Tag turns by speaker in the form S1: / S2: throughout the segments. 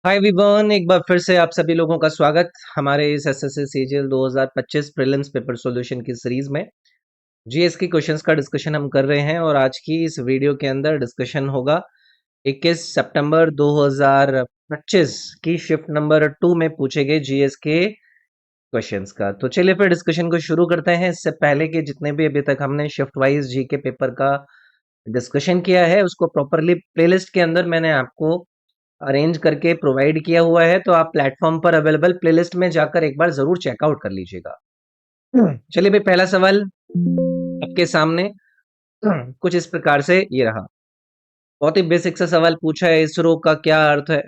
S1: हाय विवान, एक बार फिर से आप सभी लोगों का स्वागत हमारे इस SSC CGL 2025 prelims paper solution की सीरीज में। जीएस की क्वेश्चंस का डिस्कशन हम कर रहे हैं और आज की इस वीडियो के अंदर डिस्कशन होगा 21 सितंबर 2025 की शिफ्ट नंबर 2 में पूछे गए जीएस के क्वेश्चंस का। तो चलिए फिर डिस्कशन को शुरू करते हैं। इससे पहले के जितने भी अभी तक हमने शिफ्ट वाइज जी के पेपर का डिस्कशन किया है उसको प्रॉपरली प्लेलिस्ट के अंदर मैंने आपको अरेंज करके प्रोवाइड किया हुआ है, तो आप प्लेटफॉर्म पर अवेलेबल प्लेलिस्ट में जाकर एक बार जरूर चेकआउट कर लीजिएगा। चलिए भाई, पहला सवाल आपके सामने कुछ इस प्रकार से ये रहा। बहुत ही बेसिक सा सवाल पूछा है, इसरो का क्या अर्थ है?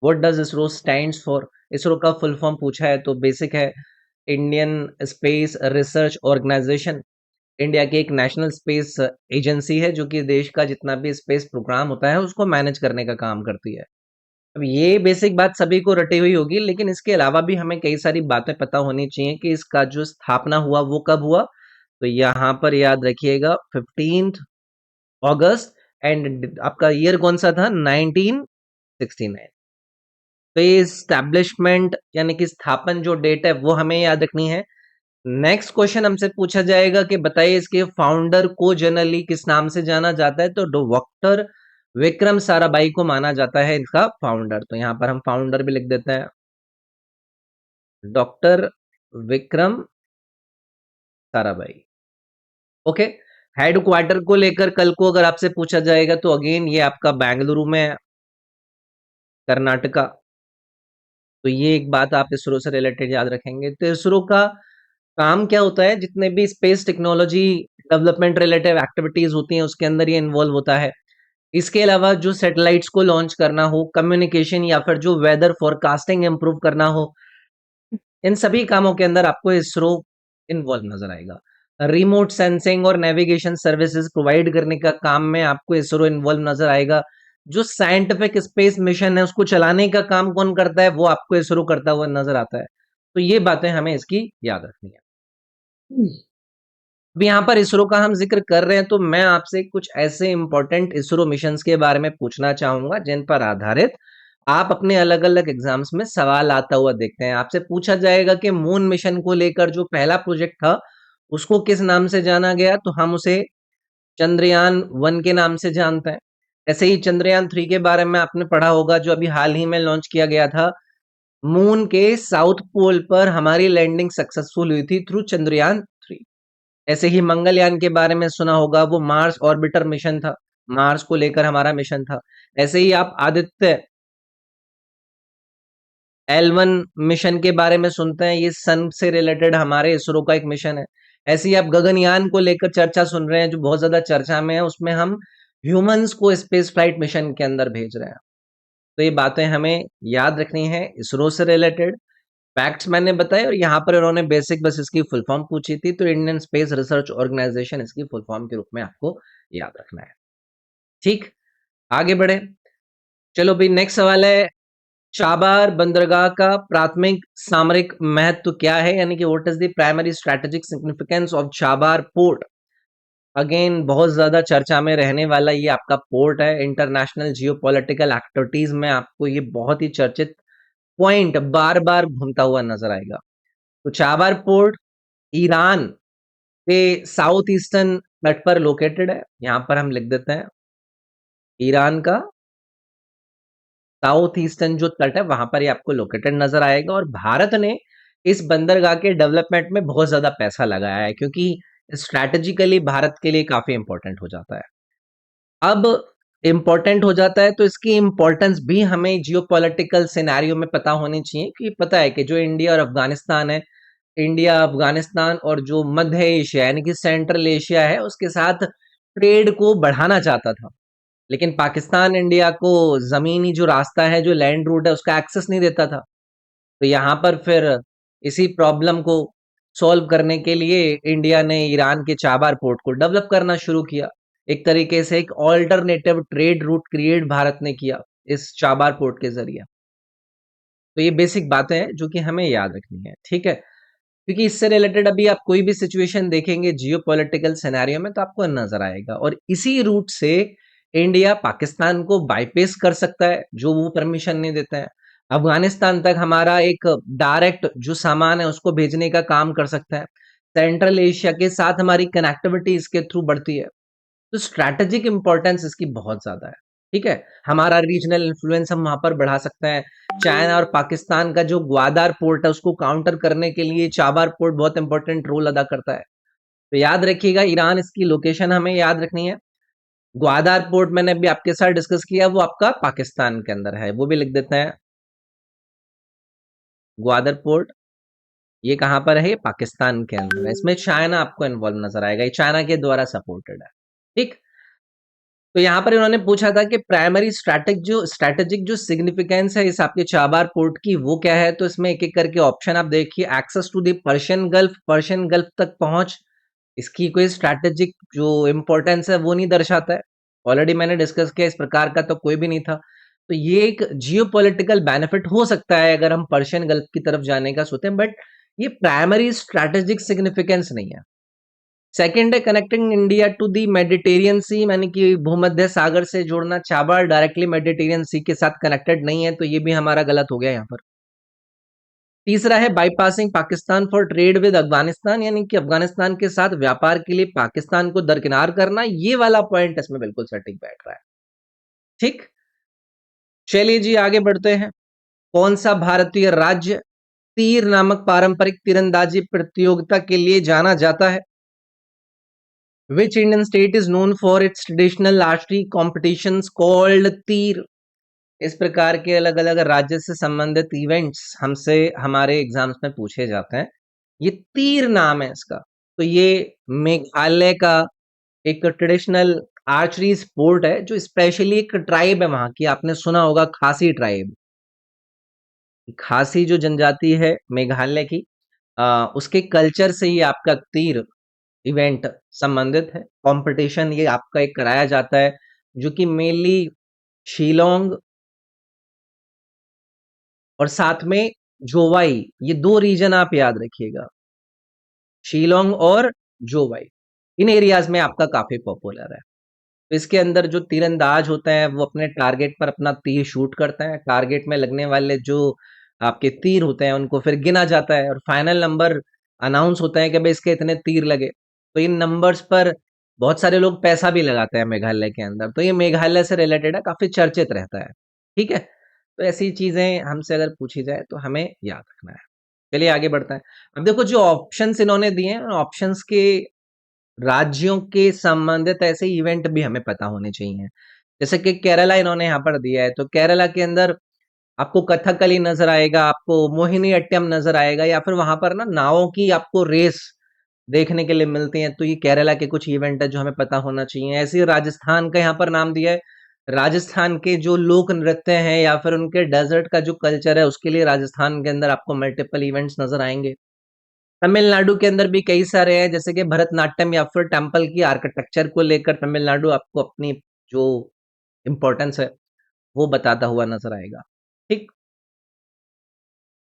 S1: What does ISRO stands for? ISRO का फुल फॉर्म पूछा है तो बेसिक है Indian space research organisation. India की एक नेशनल स्पेस एजेंसी है जो कि देश का जितना भी स्पेस प्रोग्राम होता है उसको मैनेज करने का काम करती है। अब ये बेसिक बात सभी को रटी हुई होगी, लेकिन इसके अलावा भी हमें कई सारी बातें पता होनी चाहिए कि इसका जो स्थापना हुआ वो कब हुआ। तो यहाँ पर याद रखिएगा 15 अगस्त, एंड आपका ईयर कौन सा था? 1969। तो ये स्टैब्लिशमेंट यानी कि स्थापन जो डेट है वो हमें याद रखनी है। नेक्स्ट क्वेश्चन हमसे पूछा जाएगा कि बताइए इसके फाउंडर को जनरली किस नाम से जाना जाता है? तो डॉक्टर विक्रम साराभाई को माना जाता है इसका फाउंडर। तो यहां पर हम फाउंडर भी लिख देते हैं, doctor Vikram Sarabhai. Okay. Headquarter को लेकर कल को अगर आपसे पूछा जाएगा तो अगेन ये आपका बेंगलुरु में है, कर्नाटका। तो ये एक बात आप इसरो से रिलेटेड याद रखेंगे। तो इसरो का काम क्या होता है? जितने भी space technology development related activities होती हैं उसके अंदर ये इन्वॉल्व होता है। इसके अलावा जो सैटेलाइट्स को लॉन्च करना हो, कम्युनिकेशन या फिर जो वेदर फोरकास्टिंग इंप्रूव करना हो, इन सभी कामों के अंदर आपको इसरो इन्वॉल्व नजर आएगा। रिमोट सेंसिंग और नेविगेशन सर्विसेज प्रोवाइड करने का काम में आपको इसरो इन्वॉल्व नजर आएगा। जो साइंटिफिक स्पेस मिशन है उसको चलाने का काम कौन करता है? वो आपको इसरो करता हुआ नजर आता है। तो ये बातें हमें इसकी याद रखनी है। अब यहाँ पर इसरो का हम जिक्र कर रहे हैं तो मैं आपसे कुछ ऐसे इंपॉर्टेंट इसरो मिशंस के बारे में पूछना चाहूंगा जिन पर आधारित आप अपने अलग अलग एग्जाम्स में सवाल आता हुआ देखते हैं। आपसे पूछा जाएगा कि मून मिशन को लेकर जो पहला प्रोजेक्ट था उसको किस नाम से जाना गया? तो हम उसे चंद्रयान 1 के नाम से जानते हैं। ऐसे ही चंद्रयान 3 के बारे में आपने पढ़ा होगा, जो अभी हाल ही में लॉन्च किया गया था। मून के साउथ पोल पर हमारी लैंडिंग सक्सेसफुल हुई थी थ्रू चंद्रयान 3। ऐसे ही मंगलयान के बारे में सुना होगा, वो मार्स ऑर्बिटर मिशन था, मार्स को लेकर हमारा मिशन था। ऐसे ही आप आदित्य L1 मिशन के बारे में सुनते हैं, ये सन से रिलेटेड हमारे इसरो का एक मिशन है। ऐसे ही आप गगनयान को लेकर चर्चा सुन रहे हैं जो बहुत ज्यादा चर्चा में है, उसमें हम ह्यूमंस को स्पेस फ्लाइट मिशन के अंदर भेज रहे हैं। तो ये बातें हमें याद रखनी है इसरो से रिलेटेड। फैक्ट्स मैंने बताए और यहाँ पर इन्होंने बेसिक बस इसकी फुल फॉर्म पूछी थी, तो इंडियन स्पेस रिसर्च ऑर्गेनाइजेशन इसकी फुल फॉर्म के रूप में आपको याद रखना है। ठीक, आगे बढ़े। चलो भाई, नेक्स्ट सवाल है, चाबार बंदरगाह का प्राथमिक सामरिक महत्व क्या है? यानी कि what is the primary strategic significance of Chabahar port. Again बहुत ज्यादा चर्चा में रहने वाला ये आपका पोर्ट है। इंटरनेशनल जियोपॉलिटिकल एक्टिविटीज में आपको ये बहुत ही चर्चित पॉइंट बार बार घूमता हुआ नजर आएगा। तो चाबार पोर्ट ईरान के साउथ ईस्टर्न तट पर लोकेटेड है। यहां पर हम लिख देते हैं ईरान का साउथ ईस्टर्न जो तट है वहां पर ये आपको लोकेटेड नजर आएगा। और भारत ने इस बंदरगाह के डेवलपमेंट में बहुत ज्यादा पैसा लगाया है क्योंकि स्ट्रैटेजिकली भारत के लिए काफी इंपॉर्टेंट हो जाता है। अब इंपॉर्टेंट हो जाता है तो इसकी इंपॉर्टेंस भी हमें जियोपॉलिटिकल सिनेरियो में पता होनी चाहिए। कि पता है कि जो इंडिया और अफगानिस्तान है, इंडिया अफगानिस्तान और जो मध्य एशिया यानी कि सेंट्रल एशिया है उसके साथ ट्रेड को बढ़ाना चाहता था, लेकिन पाकिस्तान इंडिया को जमीनी जो रास्ता है, जो लैंड रूट है, उसका एक्सेस नहीं देता था। तो यहाँ पर फिर इसी प्रॉब्लम को सॉल्व करने के लिए इंडिया ने ईरान के चाबार पोर्ट को डेवलप करना शुरू किया। एक तरीके से एक alternative trade route create Bharat ने किया इस चाबार पोर्ट के जरिए। तो ये बेसिक बातें हैं जो कि हमें याद रखनी है, ठीक है? क्योंकि इससे रिलेटेड अभी आप कोई भी सिचुएशन देखेंगे जियो पॉलिटिकल सिनेरियो में तो आपको नजर आएगा। और इसी रूट से इंडिया पाकिस्तान को बाईपेस कर सकता है जो वो परमिशन नहीं देता है। अफ़गानिस्तान तक हमारा एक डायरेक्ट जो सामान है उसको भेजने का काम कर सकता है। सेंट्रल एशिया के साथ हमारी कनेक्टिविटी इसके थ्रू बढ़ती है। तो स्ट्रैटेजिक इम्पोर्टेंस इसकी बहुत ज़्यादा है, ठीक है? हमारा रीजनल इन्फ्लुएंस हम वहाँ पर बढ़ा सकते हैं। चाइना और पाकिस्तान का जो ग्वादर पोर्ट है उसको काउंटर करने के लिए चाबार पोर्ट बहुत इंपॉर्टेंट रोल अदा करता है। तो याद रखिएगा ईरान इसकी लोकेशन हमें याद रखनी है। ग्वादर पोर्ट मैंने अभी आपके साथ डिस्कस किया वो आपका पाकिस्तान के अंदर है, वो भी लिख देते हैं। ग्वादर पोर्ट ये कहाँ पर है? ये पाकिस्तान के अंदर है। इसमें चाइना आपको इन्वॉल्व नजर आएगा, ये चाइना के द्वारा सपोर्टेड है, ठीक? तो यहाँ पर इन्होंने पूछा था कि प्राइमरी स्ट्रैटेजिक जो सिग्निफिकेंस है इस आपके चाबार पोर्ट की वो क्या है? तो इसमें एक एक करके ऑप्शन आप देखिए। Access to the Persian Gulf तक पहुंच, इसकी कोई स्ट्रैटेजिक जो इंपॉर्टेंस है वो नहीं दर्शाता है। ऑलरेडी मैंने डिस्कस किया, इस प्रकार का तो कोई भी नहीं था। तो ये एक जियोपॉलिटिकल बेनिफिट हो सकता है अगर हम पर्शियन गल्फ की तरफ जाने का सोचते हैं, बट ये प्राइमरी स्ट्रैटेजिक सिग्निफिकेंस नहीं है। सेकंड है connecting India to the Mediterranean sea, यानी कि भूमध्य सागर से जोड़ना। चाबार डायरेक्टली मेडिटेरियन सी के साथ कनेक्टेड नहीं है, तो ये भी हमारा गलत हो गया यहाँ पर। तीसरा है bypassing Pakistan for trade with Afghanistan, यानी कि अफगानिस्तान के साथ व्यापार के लिए पाकिस्तान को दरकिनार करना। ये वाला पॉइंट इसमें बिल्कुल सटीक बैठ रहा है, ठीक? चलिए जी आगे बढ़ते हैं। कौन सा भारतीय राज्य तीर नामक पारंपरिक तीरंदाजी प्रतियोगिता के लिए जाना जाता है? Which Indian state is known for its traditional archery competitions called तीर? इस प्रकार के अलग अलग राज्य से संबंधित इवेंट्स हमसे हमारे एग्जाम्स में पूछे जाते हैं। ये तीर नाम है इसका। तो ये मेघालय का एक ट्रेडिशनल आर्चरी स्पोर्ट है, जो स्पेशली एक ट्राइब है वहां की, आपने सुना होगा खासी ट्राइब। खासी जो जनजाति है मेघालय की, उसके कल्चर से ही आपका तीर इवेंट संबंधित है। कंपटीशन ये आपका एक कराया जाता है, जो कि मेनली शिलोंग और साथ में जोवाई, ये दो रीजन आप याद रखिएगा, शिलोंग और जोवाई, इन एरियाज में आपका काफी पॉपुलर है। तो इसके अंदर जो तीरंदाज होते हैं वो अपने टारगेट पर अपना तीर शूट करते हैं। टारगेट में लगने वाले जो आपके तीर होते हैं उनको फिर गिना जाता है और फाइनल नंबर अनाउंस होता है कि भाई इसके इतने तीर लगे। तो इन नंबर्स पर बहुत सारे लोग पैसा भी लगाते हैं मेघालय के अंदर। तो ये मेघालय से रिलेटेड है, काफी चर्चित रहता है, ठीक है? तो ऐसी चीजें हमसे अगर पूछी जाए तो हमें याद रखना है। चलिए आगे बढ़ते हैं। अब देखो जो ऑप्शंस इन्होंने दिए हैं, ऑप्शंस के राज्यों के संबंधित ऐसे इवेंट भी हमें पता होने चाहिए। जैसे कि केरला इन्होंने यहाँ पर दिया है, तो केरला के अंदर आपको कथकली नजर आएगा, आपको मोहिनी अट्टम नजर आएगा, या फिर वहां पर ना नावों की आपको रेस देखने के लिए मिलती है। तो ये केरला के कुछ इवेंट है जो हमें पता होना चाहिए। ऐसे ही राजस्थान का यहाँ पर नाम दिया है। राजस्थान के जो लोक नृत्य हैं या फिर उनके डेजर्ट का जो कल्चर है उसके लिए राजस्थान के अंदर आपको मल्टीपल इवेंट्स नजर आएंगे। तमिलनाडु के अंदर भी कई सारे हैं, जैसे कि भरतनाट्यम या फिर टेम्पल की आर्किटेक्चर को लेकर तमिलनाडु आपको अपनी जो इम्पोर्टेंस है वो बताता हुआ नजर आएगा, ठीक?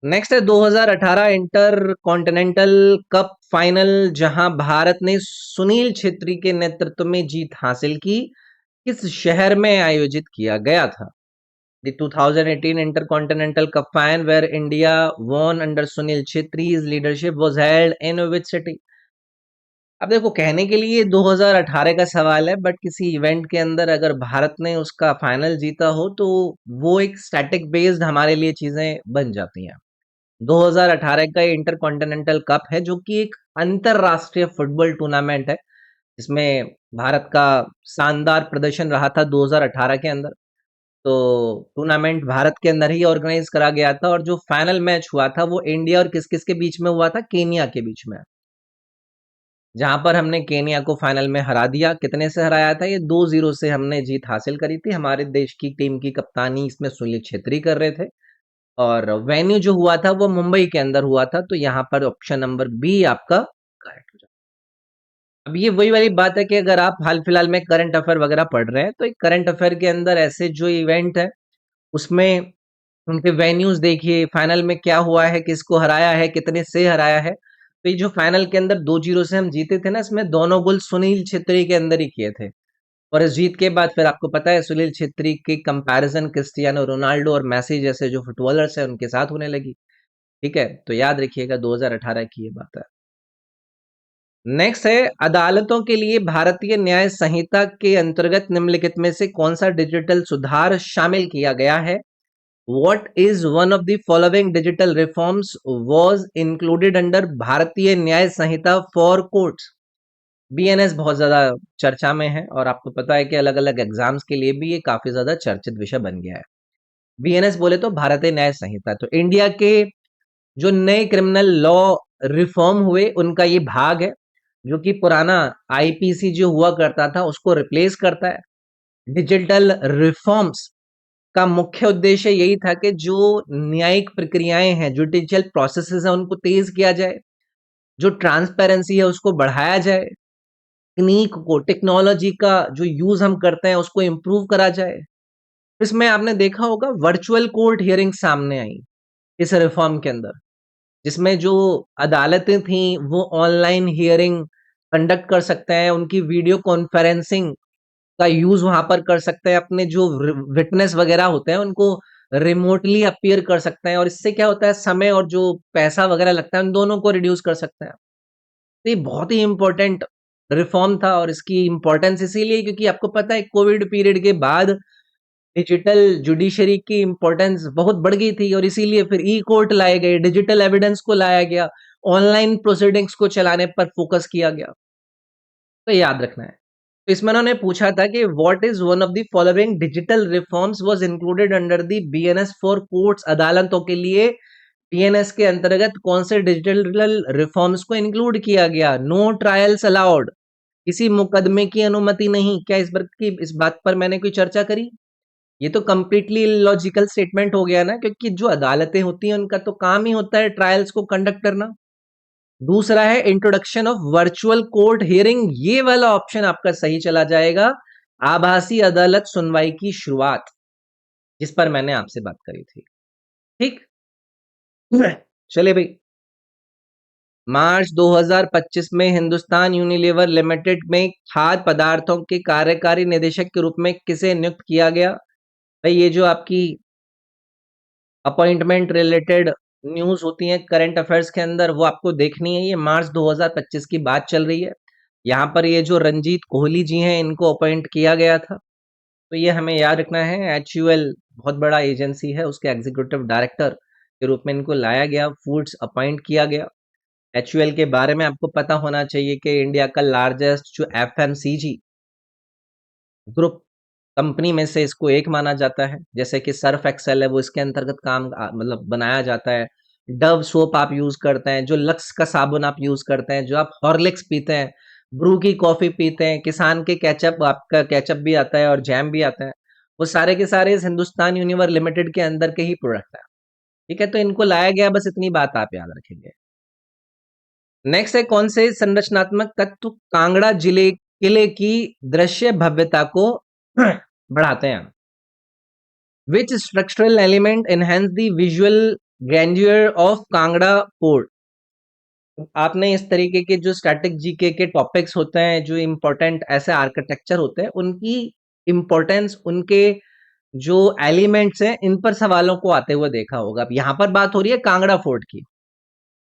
S1: नेक्स्ट है 2018 इंटर कॉन्टिनेंटल कप फाइनल, जहां भारत ने सुनील छेत्री के नेतृत्व में जीत हासिल की, किस शहर में आयोजित किया गया था? The 2018 Intercontinental Cup final where India won under Sunil Chhetri's leadership was held in which city? अब देखो कहने के लिए 2018 का सवाल है, बट किसी इवेंट के अंदर अगर भारत ने उसका फाइनल जीता हो तो वो एक स्टैटिक बेस्ड हमारे लिए चीजें बन जाती हैं। 2018 का इंटर कॉन्टिनेंटल कप है जो कि एक अंतरराष्ट्रीय फुटबॉल टूर्नामेंट है, जिसमें भारत का शानदार प्रदर्शन रहा था 2018 के अंदर। तो टूर्नामेंट भारत के अंदर ही ऑर्गेनाइज करा गया था और जो फाइनल मैच हुआ था वो इंडिया और किस किस के बीच में हुआ था? केनिया के बीच में, जहां पर हमने केनिया को फाइनल में हरा दिया। कितने से हराया था? ये 2-0 से हमने जीत हासिल करी थी। हमारे देश की टीम की कप्तानी इसमें सुनील छेत्री कर रहे थे और वेन्यू जो हुआ था वो मुंबई के अंदर हुआ था। तो यहाँ पर ऑप्शन नंबर बी आपका करेक्ट हो जाता है। अब ये वही वाली बात है कि अगर आप हाल फिलहाल में करंट अफेयर वगैरह पढ़ रहे हैं तो एक करंट अफेयर के अंदर ऐसे जो इवेंट है उसमें उनके वेन्यूज देखिए, फाइनल में क्या हुआ है, किसको हराया है, कितने से हराया है। तो ये जो फाइनल के अंदर 2-0 से हम जीते थे ना, इसमें दोनों गोल सुनील छेत्री के अंदर ही किए थे। और इस जीत के बाद फिर आपको पता है सुनील छेत्री की कंपैरिजन क्रिस्टियानो रोनाल्डो और मेसी जैसे जो फुटबॉलर्स हैं उनके साथ होने लगी। ठीक है, तो याद रखिएगा 2018 की ये बात है। नेक्स्ट है, अदालतों के लिए भारतीय न्याय संहिता के अंतर्गत निम्नलिखित में से कौन सा डिजिटल सुधार शामिल किया गया है? What is one of the following digital reforms was included under भारतीय न्याय संहिता फॉर कोर्ट्स? बीएनएस बहुत ज्यादा चर्चा में है और आपको पता है कि अलग अलग एग्जाम्स के लिए भी ये काफी ज्यादा चर्चित विषय बन गया है। बीएनएस बोले तो भारतीय न्याय संहिता, तो इंडिया के जो नए क्रिमिनल लॉ रिफॉर्म हुए उनका ये भाग है, जो कि पुराना आईपीसी जो हुआ करता था उसको रिप्लेस करता है। डिजिटल रिफॉर्म्स का मुख्य उद्देश्य यही था कि जो न्यायिक प्रक्रियाएं हैं, जुडिशियल प्रोसेसेस हैं, उनको तेज किया जाए, जो ट्रांसपेरेंसी है उसको बढ़ाया जाए, तकनीक को, टेक्नोलॉजी का जो यूज हम करते हैं उसको इम्प्रूव करा जाए। इसमें आपने देखा होगा वर्चुअल कोर्ट हियरिंग सामने आई इस रिफॉर्म के अंदर, जिसमें जो अदालतें थी वो ऑनलाइन हियरिंग कंडक्ट कर सकते हैं, उनकी वीडियो कॉन्फ्रेंसिंग का यूज वहां पर कर सकते हैं, अपने जो विटनेस वगैरह होते हैं उनको रिमोटली अपीयर कर सकते हैं, और इससे क्या होता है समय और जो पैसा वगैरह लगता है उन दोनों को रिड्यूस कर सकते हैं। तो ये बहुत ही इंपॉर्टेंट रिफॉर्म था, और इसकी इंपॉर्टेंस इसीलिए क्योंकि आपको पता है कोविड पीरियड के बाद डिजिटल जुडिशरी की इंपॉर्टेंस बहुत बढ़ गई थी, और इसीलिए फिर ई कोर्ट लाए गए, डिजिटल एविडेंस को लाया गया, ऑनलाइन प्रोसीडिंग्स को चलाने पर फोकस किया गया। तो याद रखना है। तो इसमें उन्होंने पूछा था कि what is one of the following digital reforms was included under the BNS for courts? अदालतों के लिए बीएनएस के अंतर्गत कौन से डिजिटल रिफॉर्म्स को इंक्लूड किया गया? नो ट्रायल्स अलाउड, किसी मुकदमे की अनुमति नहीं। क्या इस बात पर मैंने कोई चर्चा करी? ये तो कंप्लीटली लॉजिकल स्टेटमेंट हो गया ना, क्योंकि जो अदालतें होती हैं उनका तो काम ही होता है ट्रायल्स को कंडक्ट करना। दूसरा है introduction of virtual court hearing, ये वाला ऑप्शन आपका सही चला जाएगा। आभासी अदालत सुनवाई की शुरुआत, जिस पर मैंने आपसे बात करी थी। ठीक, चलिए भाई। मार्च 2025 में हिंदुस्तान यूनिलीवर लिमिटेड में खाद्य पदार्थों के कार्यकारी निदेशक के रूप में किसे नियुक्त किया गया? भाई ये जो आपकी अपॉइंटमेंट रिलेटेड न्यूज होती है करंट अफेयर्स के अंदर, वो आपको देखनी है। ये मार्च 2025 की बात चल रही है। यहाँ पर ये जो रंजीत कोहली जी हैं इनको अपॉइंट किया गया था, तो ये हमें याद रखना है। एचयूएल बहुत बड़ा एजेंसी है, उसके एग्जीक्यूटिव डायरेक्टर के रूप में इनको लाया गया, फूड्स अपॉइंट किया गया। एचयूएल के बारे में आपको पता होना चाहिए कि इंडिया का लार्जेस्ट जो एफएमसीजी ग्रुप कंपनी में से इसको एक माना जाता है। जैसे कि सर्फ एक्सेल है वो इसके अंतर्गत काम मतलब बनाया जाता है। डव सोप आप यूज करते हैं, जो लक्स का साबुन आप यूज करते हैं, जो आप हॉर्लिक्स पीते हैं, ब्रू की कॉफी पीते हैं, किसान के केचप, आपका केचप भी आता है और जैम भी आता है, वो सारे के सारे इस हिंदुस्तान यूनिवर लिमिटेड के अंदर के ही प्रोडक्ट है। ठीक है, तो इनको लाया गया, बस इतनी बात आप याद रखेंगे। नेक्स्ट है, कौन से संरचनात्मक तत्व कांगड़ा जिले किले की दृश्य भव्यता को बढ़ाते हैं? Which structural element enhance the visual grandeur of Kangra fort? आपने इस तरीके के जो स्टैटिक जीके के टॉपिक्स होते हैं, जो इंपॉर्टेंट ऐसे आर्किटेक्चर होते हैं, उनकी इंपॉर्टेंस, उनके जो एलिमेंट्स हैं, इन पर सवालों को आते हुए देखा होगा। अब यहाँ पर बात हो रही है कांगड़ा फोर्ट की,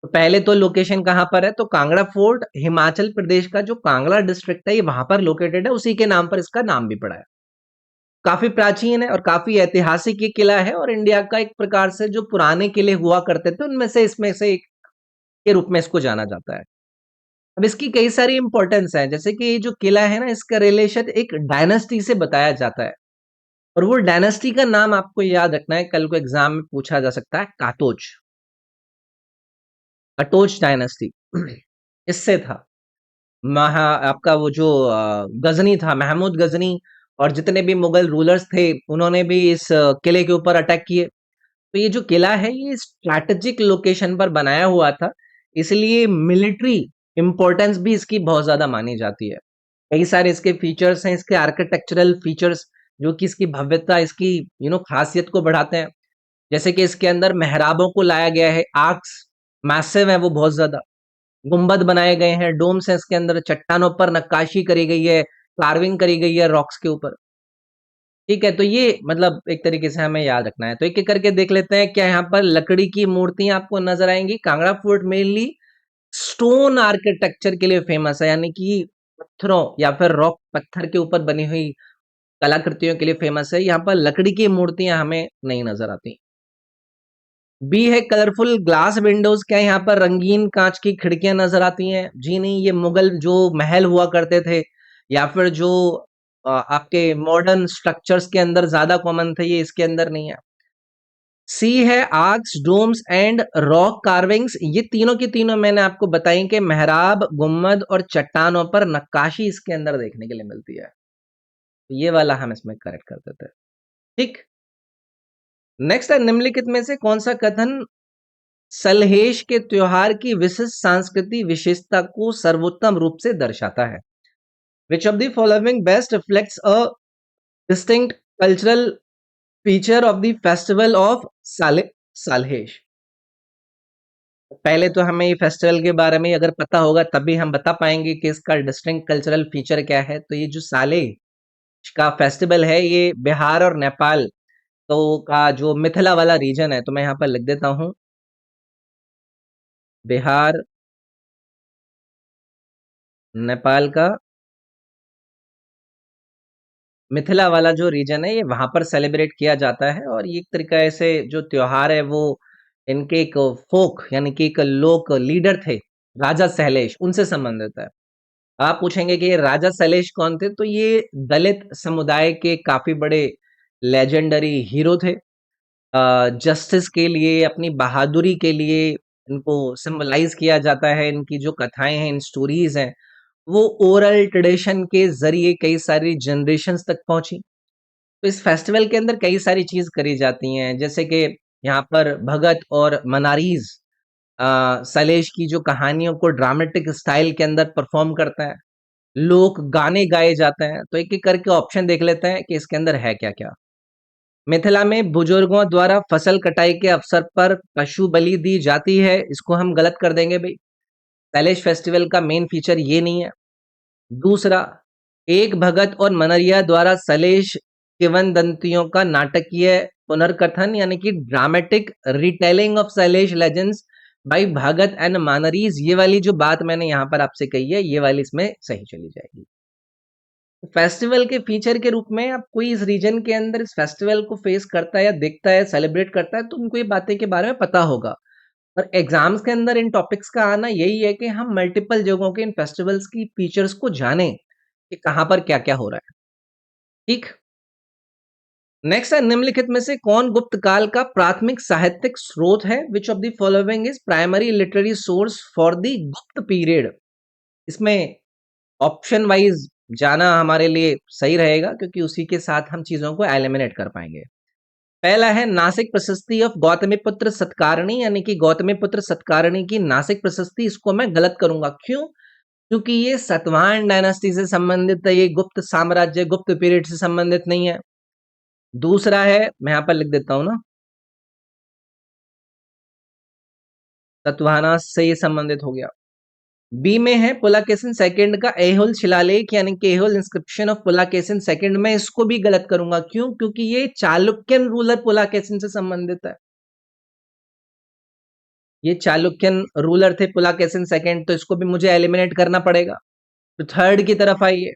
S1: तो पहले तो लोकेशन कहाँ पर है? तो कांगड़ा फोर्ट हिमाचल प्रदेश का जो कांगड़ा डिस्ट्रिक्ट है ये वहां पर लोकेटेड है, उसी के नाम पर इसका नाम भी पड़ा है। काफी प्राचीन है और काफी ऐतिहासिक ये किला है, और इंडिया का एक प्रकार से जो पुराने किले हुआ करते थे उनमें से इसमें से एक के रूप में इसको जाना जाता है। अब इसकी कई सारी इंपॉर्टेंस है, जैसे कि ये जो किला है ना, इसका रिलेशन एक डायनेस्टी से बताया जाता है, और वो डायनेस्टी का नाम आपको याद रखना है, कल को एग्जाम में पूछा जा सकता है। कातोच, कटोच डायनेस्टी इससे था। महा आपका वो जो गजनी था, महमूद गजनी, और जितने भी मुगल रूलर्स थे उन्होंने भी इस किले के ऊपर अटैक किए। तो ये जो किला है ये स्ट्रैटेजिक लोकेशन पर बनाया हुआ था, इसलिए मिलिट्री इंपॉर्टेंस भी इसकी बहुत ज्यादा मानी जाती है। कई सारे इसके फीचर्स हैं, इसके आर्किटेक्चरल फीचर्स, जो कि इसकी भव्यता, इसकी खासियत को बढ़ाते हैं। जैसे कि इसके अंदर मेहराबों को लाया गया है, आर्क्स मैसिव है वो बहुत ज्यादा, गुंबद बनाए गए हैं, डोम्स हैं इसके अंदर, चट्टानों पर नक्काशी करी गई है, कार्विंग करी गई है रॉक्स के ऊपर। ठीक है, तो ये मतलब एक तरीके से हमें याद रखना है। तो एक-एक करके देख लेते हैं, क्या यहाँ पर लकड़ी की मूर्तियाँ आपको नज़र आएँगी? Kangra fort mainly stone architecture के लिए फेमस है, यानी कि पत्थरों या फिर रॉक पत्थर के ऊपर बनी हुई कलाकृतियों के लिए फेमस है। यहाँ पर लकड़ी की मूर्तियाँ हमें नहीं नज़र आती। बी है कलरफुल ग्लास विंडोज, क्या यहाँ पर रंगीन कांच की खिड़कियां नजर आती हैं? जी नहीं, ये मुगल जो महल हुआ करते थे या फिर जो आपके मॉडर्न स्ट्रक्चर्स के अंदर ज्यादा कॉमन थे, ये इसके अंदर नहीं है। सी है arches, domes and rock carvings, ये तीनों की तीनों मैंने आपको बताई कि मेहराब, गुम्मद और चट्टानों पर नक्काशी इसके अंदर देखने के लिए मिलती है। ये वाला हम इसमें करेक्ट कर देते हैं। ठीक। नेक्स्ट है, निम्नलिखित में से कौन सा कथन सलहेश के त्योहार की विशिष्ट सांस्कृतिक विशेषता को सर्वोत्तम रूप से दर्शाता है? Which of the following best reflects a distinct cultural feature of the festival of Salhesh? पहले तो हमें ये फेस्टिवल के बारे में अगर पता होगा तभी हम बता पाएंगे कि इसका डिस्टिंक्ट कल्चरल फीचर क्या है। तो ये जो सालेश का फेस्टिवल है, ये बिहार और नेपाल तो का जो मिथिला वाला रीजन है, तो मैं यहाँ पर लिख देता हूँ बिहार नेपाल का मिथिला वाला जो रीजन है, ये वहां पर सेलिब्रेट किया जाता है। और ये एक तरीका से जो त्योहार है वो इनके एक फोक यानी कि एक लोक लीडर थे राजा सहलेश, उनसे संबंधित है। आप पूछेंगे कि ये राजा सहलेश कौन थे? तो ये दलित समुदाय के काफी बड़े लेजेंडरी हीरो थे। जस्टिस के लिए, अपनी बहादुरी के लिए इनको सिंबलाइज किया जाता है। इनकी जो कथाएं हैं, इन स्टोरीज हैं, वो ओरल ट्रेडिशन के जरिए कई सारी जनरेशन्स तक पहुंची। तो इस फेस्टिवल के अंदर कई सारी चीज करी जाती हैं, जैसे कि यहाँ पर भगत और मनारीज सलेश की जो कहानियों को ड्रामेटिक स्टाइल के अंदर परफॉर्म करता है। लोक गाने गाए जाते हैं। तो एक एक करके ऑप्शन देख लेते हैं कि इसके अंदर है क्या क्या। मिथिला में बुजुर्गों द्वारा फसल कटाई के अवसर पर पशु बलि दी जाती है, इसको हम गलत कर देंगे भाई। सैलेश फेस्टिवल का मेन फीचर ये नहीं है। दूसरा, एक भगत और मनरिया द्वारा सलेश किंवदंतियों का नाटकीय पुनर्कथन यानी कि dramatic retelling of Salhesh legends by Bhagat and मानरीज, ये वाली जो बात मैंने यहाँ पर आपसे कही है, ये वाली इसमें सही चली जाएगी। फेस्टिवल के फीचर के रूप में अब कोई इस रीजन के अंदर इस फेस्टिवल को फेस करता है या देखता है, सेलिब्रेट करता है, तो उनको ये बातें के बारे में पता होगा। और एग्जाम्स के अंदर इन टॉपिक्स का आना यही है कि हम मल्टीपल जगहों के इन फेस्टिवल्स की फीचर्स को जानें कि कहाँ पर क्या-क्या हो रहा है। ठीक। नेक्स्ट है, निम्नलिखित में से कौन गुप्त काल का प्राथमिक साहित्यिक स्रोत है? Which of the following is primary literary source for the गुप्त पीरियड? इसमें ऑप्शन वाइज जाना हमारे लिए सही रहेगा, क्योंकि उसी के साथ हम चीजों को एलिमिनेट कर पाएंगे। पहला है नासिक प्रशस्ति ऑफ गौतमीपुत्र सत्कारणी, यानी कि गौतमीपुत्र सत्कारणी की नासिक प्रशस्ति, इसको मैं गलत करूंगा। क्यों? क्योंकि ये सतवाहन डायनेस्टी से संबंधित है, ये गुप्त साम्राज्य गुप्त पीरियड से संबंधित नहीं है। दूसरा है, मैं यहां पर लिख देता हूं ना, सतवाहना से ये संबंधित हो गया। बी में है पुलाकेशिन सेकंड का ऐहोल शिलालेख यानी कि ऐहोल इंस्क्रिप्शन ऑफ पुलाकेशिन सेकंड, में इसको भी गलत करूंगा। क्यों? क्योंकि ये चालुक्यन रूलर पुलाकेशिन से संबंधित है। ये चालुक्यन रूलर थे पुलाकेशिन सेकंड, तो इसको भी मुझे एलिमिनेट करना पड़ेगा। तो थर्ड की तरफ आइए,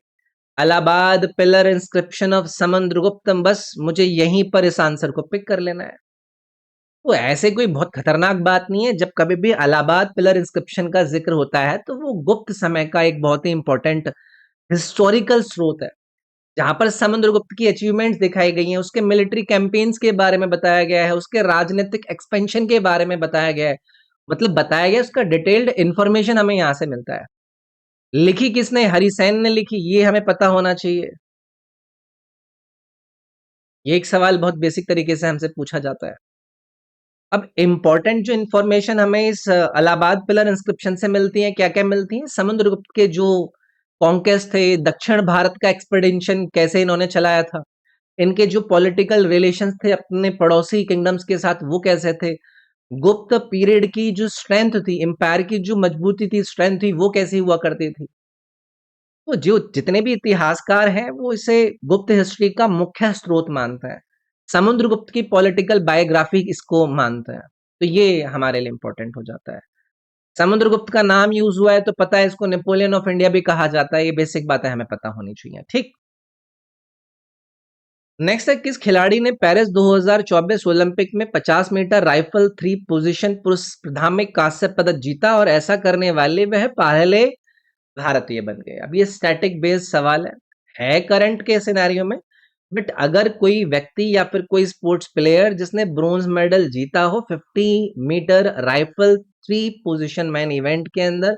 S1: अलाहाबाद पिलर इंस्क्रिप्शन ऑफ समुद्रगुप्तम, बस मुझे यहीं पर इस आंसर को पिक कर लेना है। तो ऐसे कोई बहुत खतरनाक बात नहीं है। जब कभी भी इलाहाबाद पिलर इंस्क्रिप्शन का जिक्र होता है, तो वो गुप्त समय का एक बहुत ही इंपॉर्टेंट हिस्टोरिकल स्रोत है, जहां पर समुद्रगुप्त की अचीवमेंट्स दिखाई गई हैं, उसके मिलिट्री कैंपेन्स के बारे में बताया गया है, उसके राजनीतिक एक्सपेंशन के बारे में बताया गया है। मतलब बताया गया, उसका डिटेल्ड इंफॉर्मेशन हमें यहाँ से मिलता है। लिखी किसने? हरिसेन ने लिखी, ये हमें पता होना चाहिए। ये एक सवाल बहुत बेसिक तरीके से हमसे पूछा जाता है। अब इम्पोर्टेंट जो इन्फॉर्मेशन हमें इस इलाहाबाद पिलर इंस्क्रिप्शन से मिलती है, क्या क्या मिलती है? समुद्रगुप्त के जो कॉन्केस्ट थे, दक्षिण भारत का एक्सपेडिशन कैसे इन्होंने चलाया था, इनके जो पॉलिटिकल रिलेशंस थे अपने पड़ोसी किंगडम्स के साथ, वो कैसे थे, गुप्त पीरियड की जो स्ट्रेंथ थी, एम्पायर की जो मजबूती थी, स्ट्रेंथ थी, वो कैसी हुआ करती थी। तो जो जितने भी इतिहासकार हैं वो इसे गुप्त हिस्ट्री का मुख्य स्रोत मानते हैं। समुद्रगुप्त की पॉलिटिकल बायोग्राफी इसको मानते हैं। तो ये हमारे लिए इंपॉर्टेंट हो जाता है। समुद्रगुप्त का नाम यूज हुआ है तो पता है इसको नेपोलियन ऑफ इंडिया भी कहा जाता है। ये बेसिक बातें हमें पता होनी चाहिए। ठीक। नेक्स्ट है, किस खिलाड़ी ने पेरिस 2024 ओलंपिक में 50 मीटर राइफल थ्री पोजीशन पुरुष स्पर्धा में कांस्य पदक जीता और ऐसा करने वाले वह पहले भारतीय बन गए। अब ये स्टैटिक बेस्ड सवाल है करंट के सिनेरियो में। बट अगर कोई व्यक्ति या फिर कोई स्पोर्ट्स प्लेयर जिसने ब्रोंज मेडल जीता हो 50 metre rifle three position man event के अंदर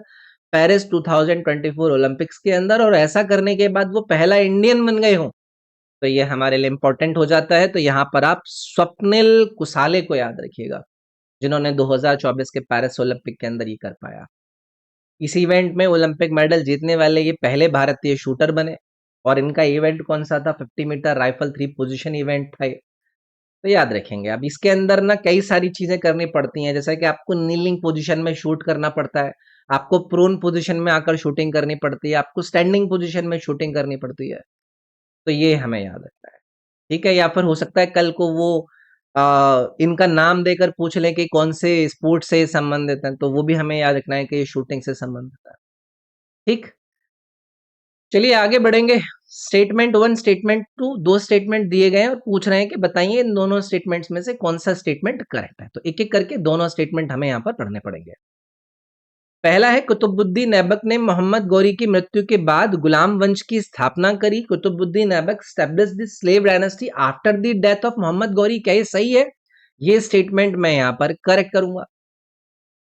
S1: पेरिस 2024 ओलंपिक्स के अंदर, और ऐसा करने के बाद वो पहला इंडियन बन गए हो, तो ये हमारे लिए इंपॉर्टेंट हो जाता है। तो यहाँ पर आप स्वप्निल कुसाले को याद रखिएगा, जिन्होंने 2024 के पेरिस ओलंपिक के अंदर ये कर पाया। इस इवेंट में ओलंपिक मेडल जीतने वाले ये पहले भारतीय शूटर बने। और इनका इवेंट कौन सा था? 50 metre rifle three position event था ये। तो याद रखेंगे। अब इसके अंदर ना कई सारी चीजें करनी पड़ती हैं, जैसे कि आपको नीलिंग पोजीशन में शूट करना पड़ता है, आपको प्रोन पोजीशन में आकर शूटिंग करनी पड़ती है, आपको स्टैंडिंग पोजीशन में शूटिंग करनी पड़ती है। तो ये हमें याद रखना है। ठीक है। या फिर हो सकता है कल को वो इनका नाम देकर पूछ लें कि कौन से स्पोर्ट से संबंधित हैं, तो वो भी हमें याद रखना है कि ये शूटिंग से संबंधित है। ठीक। चलिए आगे बढ़ेंगे। स्टेटमेंट वन, स्टेटमेंट टू, दो स्टेटमेंट दिए गए हैं और पूछ रहे हैं कि बताइए इन दोनों स्टेटमेंट्स में से कौन सा स्टेटमेंट करेक्ट है। तो एक एक करके दोनों स्टेटमेंट हमें यहाँ पर पढ़ने पड़ेंगे। पहला है, कुतुबुद्दीन ऐबक ने मोहम्मद गौरी की मृत्यु के बाद गुलाम वंश की स्थापना करी। Qutubuddin Aibak established the slave dynasty after the death of Mohammad Ghori. क्या ये सही है? ये स्टेटमेंट मैं यहाँ पर करेक्ट करूंगा।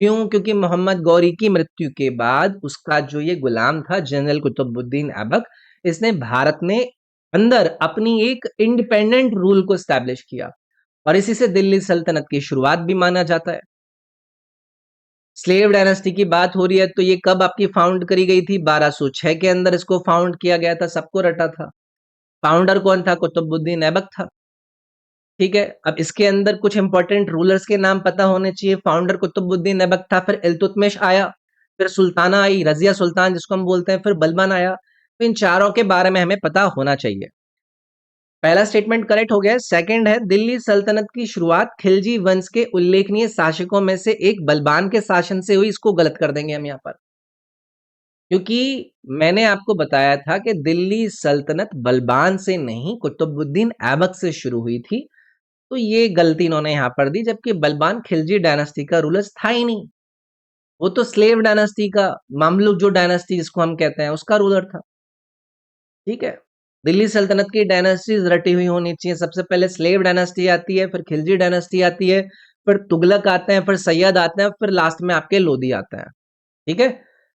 S1: क्यों? क्योंकि मोहम्मद गौरी की मृत्यु के बाद उसका जो ये गुलाम था जनरल कुतुबुद्दीन ऐबक, इसने भारत ने अंदर अपनी एक इंडिपेंडेंट रूल को स्टैब्लिश किया और इसी से दिल्ली सल्तनत की शुरुआत भी माना जाता है। स्लेव डायनेस्टी की बात हो रही है तो ये कब आपकी फाउंड करी गई थी? 1206 के अंदर इसको फाउंड किया गया था, सबको रटा था। फाउंडर कौन था? कुतुबुद्दीन ऐबक था। ठीक है। अब इसके अंदर कुछ इंपॉर्टेंट रूलर्स के नाम पता होने चाहिए। फाउंडर कुतुबुद्दीन ऐबक था, फिर इल्तुतमिश आया, फिर सुल्ताना आई, रजिया सुल्तान जिसको हम बोलते हैं, फिर बलबन आया। तो इन चारों के बारे में हमें पता होना चाहिए। पहला स्टेटमेंट करेक्ट हो गया। सेकंड है, दिल्ली सल्तनत की शुरुआत खिलजी वंश के उल्लेखनीय शासकों में से एक बलबान के शासन से हुई। इसको गलत कर देंगे हम यहाँ पर, क्योंकि मैंने आपको बताया था कि दिल्ली सल्तनत बलबान से नहीं कुतुबुद्दीन ऐबक से शुरू हुई थी। तो ये गलती इन्होंने यहां पर दी, जबकि बलबान खिलजी डायनेस्टी का रूलर था ही नहीं। वो तो स्लेव डायनेस्टी का, मामलुक जो डायनेस्टी जिसको हम कहते हैं, उसका रूलर था। ठीक है। दिल्ली सल्तनत की डायनेस्टीज रटी हुई होनी चाहिए। सबसे पहले स्लेव डायनेस्टी आती है, फिर खिलजी डायनेस्टी आती है, फिर तुगलक आते हैं, फिर सैयद आते हैं, फिर लास्ट में आपके लोधी आते हैं। ठीक है।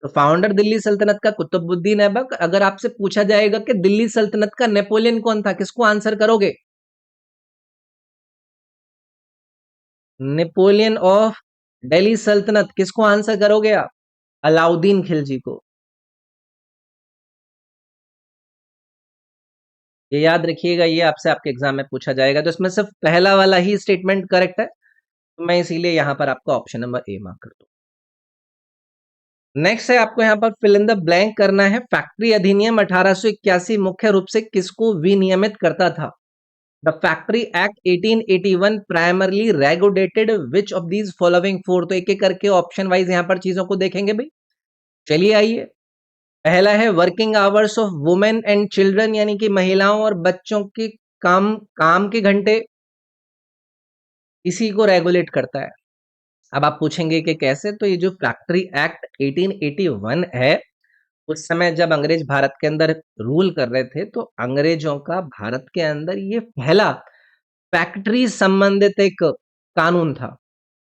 S1: तो फाउंडर दिल्ली सल्तनत का कुतुबुद्दीन ऐबक। अगर आपसे पूछा जाएगा कि दिल्ली सल्तनत का नेपोलियन कौन था, किसको आंसर करोगे? नेपोलियन ऑफ दिल्ली सल्तनत किसको आंसर करोगे आप? अलाउद्दीन खिलजी को। ये याद रखिएगा, ये आपसे आपके एग्जाम में पूछा जाएगा। तो इसमें सिर्फ पहला वाला ही स्टेटमेंट करेक्ट है, तो मैं इसीलिए यहां पर आपको ऑप्शन नंबर ए मार्क कर दूं। नेक्स्ट है, आपको यहां पर फिल इन द ब्लैंक करना है। फैक्ट्री अधिनियम 1881 मुख्य रूप से किसको विनियमित करता था? The factory act 1881 primarily regulated which of these following four. तो एक एक करके ऑप्शन वाइज यहां पर चीजों को देखेंगे भाई। चलिए आइए। पहला है, working hours of women and children, यानी कि महिलाओं और बच्चों के काम काम के घंटे, इसी को रेगुलेट करता है। अब आप पूछेंगे कि कैसे? तो ये जो फैक्ट्री एक्ट 1881 है, उस समय जब अंग्रेज भारत के अंदर रूल कर रहे थे, तो अंग्रेजों का भारत के अंदर ये पहला फैक्ट्री संबंधित एक कानून था,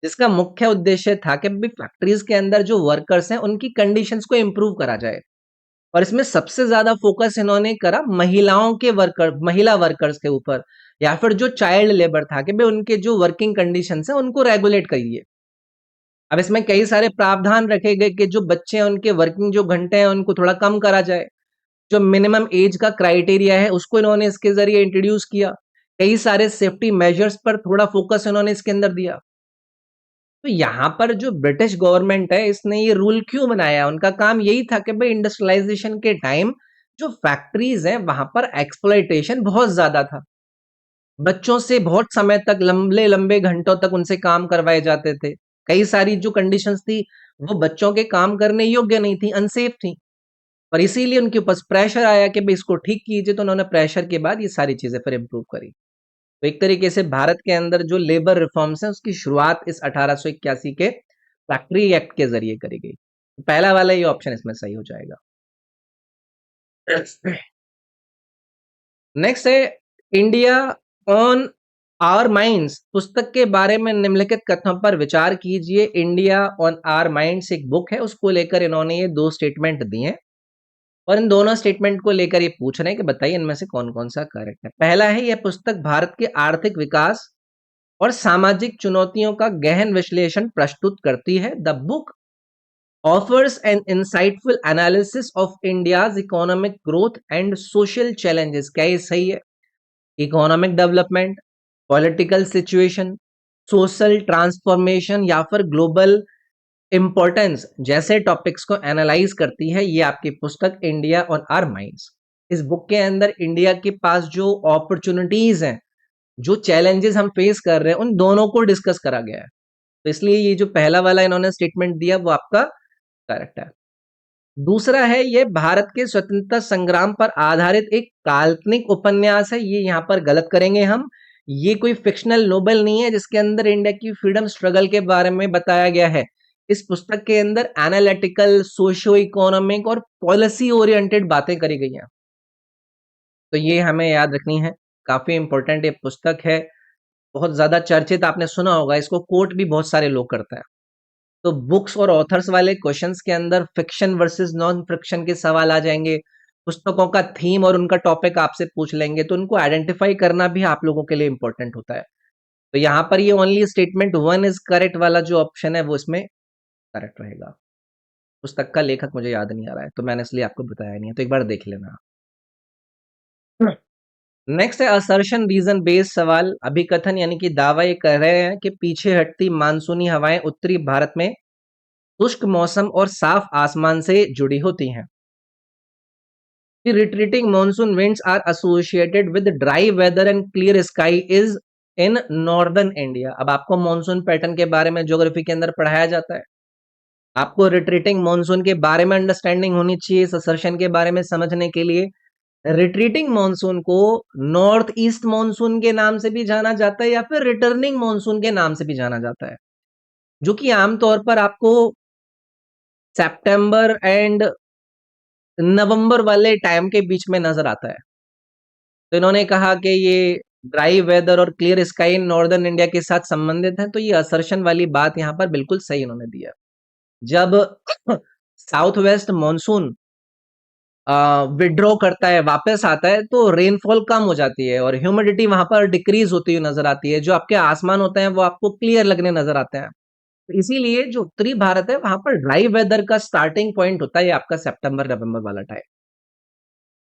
S1: जिसका मुख्य उद्देश्य था कि फैक्ट्रीज के अंदर जो वर्कर्स हैं उनकी कंडीशंस को इंप्रूव करा जाए। और इसमें सबसे ज्यादा फोकस इन्होंने करा महिलाओं के महिला वर्कर्स के ऊपर, या फिर जो चाइल्ड लेबर था कि भाई उनके जो वर्किंग कंडीशंस है उनको रेगुलेट करिए। अब इसमें कई सारे प्रावधान रखे गए कि जो बच्चे हैं उनके वर्किंग जो घंटे हैं उनको थोड़ा कम करा जाए। जो मिनिमम एज का क्राइटेरिया है उसको इन्होंने इसके जरिए इंट्रोड्यूस किया। कई सारे सेफ्टी मेजर्स पर थोड़ा फोकस इन्होंने इसके अंदर दिया। तो यहाँ पर जो ब्रिटिश गवर्नमेंट है इसने ये रूल क्यों बनाया? उनका काम यही था कि भाई इंडस्ट्रियलाइजेशन के टाइम जो फैक्ट्रीज हैं वहां पर एक्सप्लॉइटेशन बहुत ज्यादा था। बच्चों से बहुत समय तक लंबे लंबे घंटों तक उनसे काम करवाए जाते थे। कई सारी जो कंडीशंस थी वो बच्चों के काम करने योग्य नहीं थी, अनसेफ थी। और इसीलिए उनके ऊपर प्रेशर आया कि भाई इसको ठीक कीजिए, तो उन्होंने प्रेशर के बाद ये सारी चीजें फिर इम्प्रूव करी। तो एक तरीके से भारत के अंदर जो लेबर रिफॉर्म्स हैं उसकी शुरुआत इस 1881 के फैक्ट्री एक्ट के जरिए करी गई। तो पहला वाला ये ऑप्शन इसमें सही हो जाएगा। नेक्स्ट है इंडिया ऑन आवर माइंड्स। पुस्तक के बारे में निम्नलिखित कथनों पर विचार कीजिए। इंडिया ऑन आवर माइंड्स एक बुक है, उसको लेकर इन्होंने ये दो स्टेटमेंट दिए हैं और इन दोनों स्टेटमेंट को लेकर ये पूछ रहे हैं कि बताइए इनमें से कौन कौन सा करेक्ट है। पहला है, यह पुस्तक भारत के आर्थिक विकास और सामाजिक चुनौतियों का गहन विश्लेषण प्रस्तुत करती है। The book offers an insightful analysis of India's economic growth and social challenges. क्या ये सही है? Economic development, political situation, social transformation या फिर ग्लोबल इंपॉर्टेंस जैसे टॉपिक्स को एनालाइज करती है ये आपकी पुस्तक इंडिया ऑन आवर माइंड्स। इस बुक के अंदर इंडिया के पास जो अपॉर्चुनिटीज हैं, जो चैलेंजेस हम फेस कर रहे हैं, उन दोनों को डिस्कस करा गया है। तो इसलिए ये जो पहला वाला इन्होंने स्टेटमेंट दिया वो आपका करेक्ट है। दूसरा है, ये भारत के स्वतंत्रता संग्राम पर आधारित एक काल्पनिक उपन्यास है। ये यहाँ पर गलत करेंगे हम। ये कोई फिक्शनल नोवेल नहीं है जिसके अंदर इंडिया की फ्रीडम स्ट्रगल के बारे में बताया गया है। इस पुस्तक के अंदर एनालिटिकल, सोशियो इकोनॉमिक और पॉलिसी ओरिएंटेड बातें करी गई हैं। तो ये हमें याद रखनी है, काफी इंपॉर्टेंट ये पुस्तक है। बहुत ज्यादा चर्चित, आपने सुना होगा, इसको कोट भी बहुत सारे लोग करते हैं। तो बुक्स और ऑथर्स वाले क्वेश्चंस के अंदर फिक्शन वर्सेस नॉन फिक्शन के सवाल आ जाएंगे। पुस्तकों का थीम और उनका टॉपिक आपसे पूछ लेंगे, तो उनको आइडेंटिफाई करना भी आप लोगों के लिए इंपॉर्टेंट होता है। तो यहाँ पर ये only statement one is correct वाला जो ऑप्शन है वो इसमें करेक्ट रहेगा। पुस्तक का लेखक मुझे याद नहीं आ रहा है तो मैंने इसलिए आपको बताया नहीं है, तो एक बार देख लेना। नेक्स्ट है असर्शन रीजन बेस्ड सवाल। अभिकथन यानी कि दावा ये कर रहे हैं कि पीछे हटती मानसूनी हवाएं उत्तरी भारत में शुष्क मौसम और साफ आसमान से जुड़ी होती हैं। The retreating monsoon winds are associated with dry weather and clear sky is in northern India। अब आपको मॉनसून पैटर्न के बारे में ज्योग्राफी के अंदर पढ़ाया जाता है। आपको रिट्रीटिंग मॉनसून के बारे में अंडरस्टैंडिंग होनी चाहिए इस असर्शन के बारे में समझने के लिए। रिट्रीटिंग मॉनसून को नॉर्थ ईस्ट मॉनसून के नाम से भी जाना जाता है या फिर रिटर्निंग मॉनसून के नाम से भी जाना जाता है, जो कि आमतौर पर आपको सितंबर एंड नवंबर वाले टाइम के बीच में नजर आता है। तो इन्होंने कहा कि ये ड्राई वेदर और क्लियर स्काई नॉर्दर्न इंडिया के साथ संबंधित है, तो ये असर्शन वाली बात यहाँ पर बिल्कुल सही इन्होंने दिया। जब साउथ वेस्ट मॉनसून विड्रॉ करता है, वापस आता है, तो रेनफॉल कम हो जाती है और ह्यूमिडिटी वहां पर डिक्रीज होती हुई नजर आती है। जो आपके आसमान होते हैं वो आपको क्लियर लगने नजर आते हैं। तो इसीलिए जो उत्तरी भारत है वहां पर ड्राई वेदर का स्टार्टिंग पॉइंट होता है आपका सितंबर नवंबर वाला टाइम।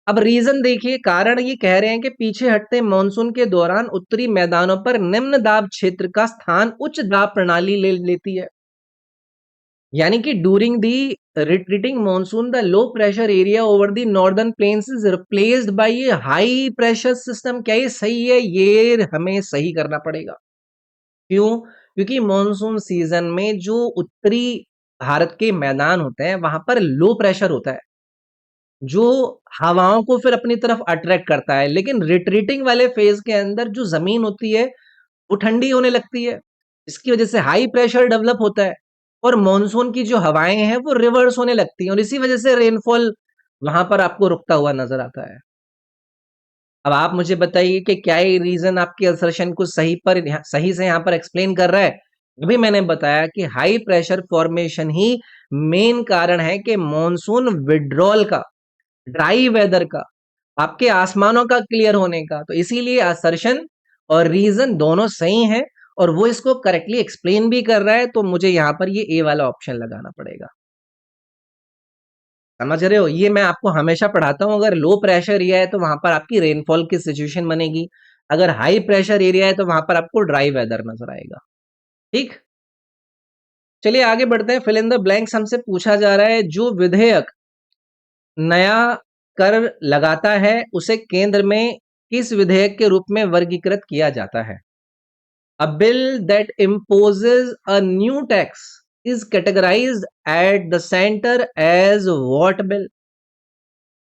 S1: अब रीजन देखिए, कारण ये कह रहे हैं कि पीछे हटते मानसून के दौरान उत्तरी मैदानों पर निम्न दाब क्षेत्र का स्थान उच्च दाब प्रणाली ले लेती है। यानी कि during the retreating monsoon the low pressure area over the northern plains is replaced by A high pressure system. क्या ये सही है? ये हमें सही करना पड़ेगा। क्यों? क्योंकि मानसून सीजन में जो उत्तरी भारत के मैदान होते हैं वहां पर लो प्रेशर होता है जो हवाओं को फिर अपनी तरफ अट्रैक्ट करता है, लेकिन रिट्रीटिंग वाले फेज के अंदर जो जमीन होती है वो ठंडी होने लगती है। इसकी वजह से हाई प्रेशर डेवलप होता है और मॉनसून की जो हवाएं हैं वो रिवर्स होने लगती हैं और इसी वजह से रेनफॉल वहां पर आपको रुकता हुआ नजर आता है। अब आप मुझे बताइए कि क्या ये रीजन आपके असर्शन को सही से यहाँ पर एक्सप्लेन कर रहा है? अभी मैंने बताया कि हाई प्रेशर फॉर्मेशन ही मेन कारण है कि मॉनसून विड्रॉल का, ड्राई वेदर का, आपके आसमानों का क्लियर होने का। तो इसीलिए असर्शन और रीजन दोनों सही हैं और वो इसको करेक्टली एक्सप्लेन भी कर रहा है, तो मुझे यहां पर ये ए वाला ऑप्शन लगाना पड़ेगा। समझ रहे हो? ये मैं आपको हमेशा पढ़ाता हूं। अगर लो प्रेशर एरिया है तो वहां पर आपकी रेनफॉल की सिचुएशन बनेगी, अगर हाई प्रेशर एरिया है तो वहां पर आपको ड्राई वेदर नजर आएगा। ठीक। चलिए आगे बढ़ते हैं। फिल इन द ब्लैंक्स हमसे पूछा जा रहा है, जो विधेयक नया कर लगाता है उसे केंद्र में किस विधेयक के रूप में वर्गीकृत किया जाता है? A bill that imposes a new tax is categorized at the center as what bill?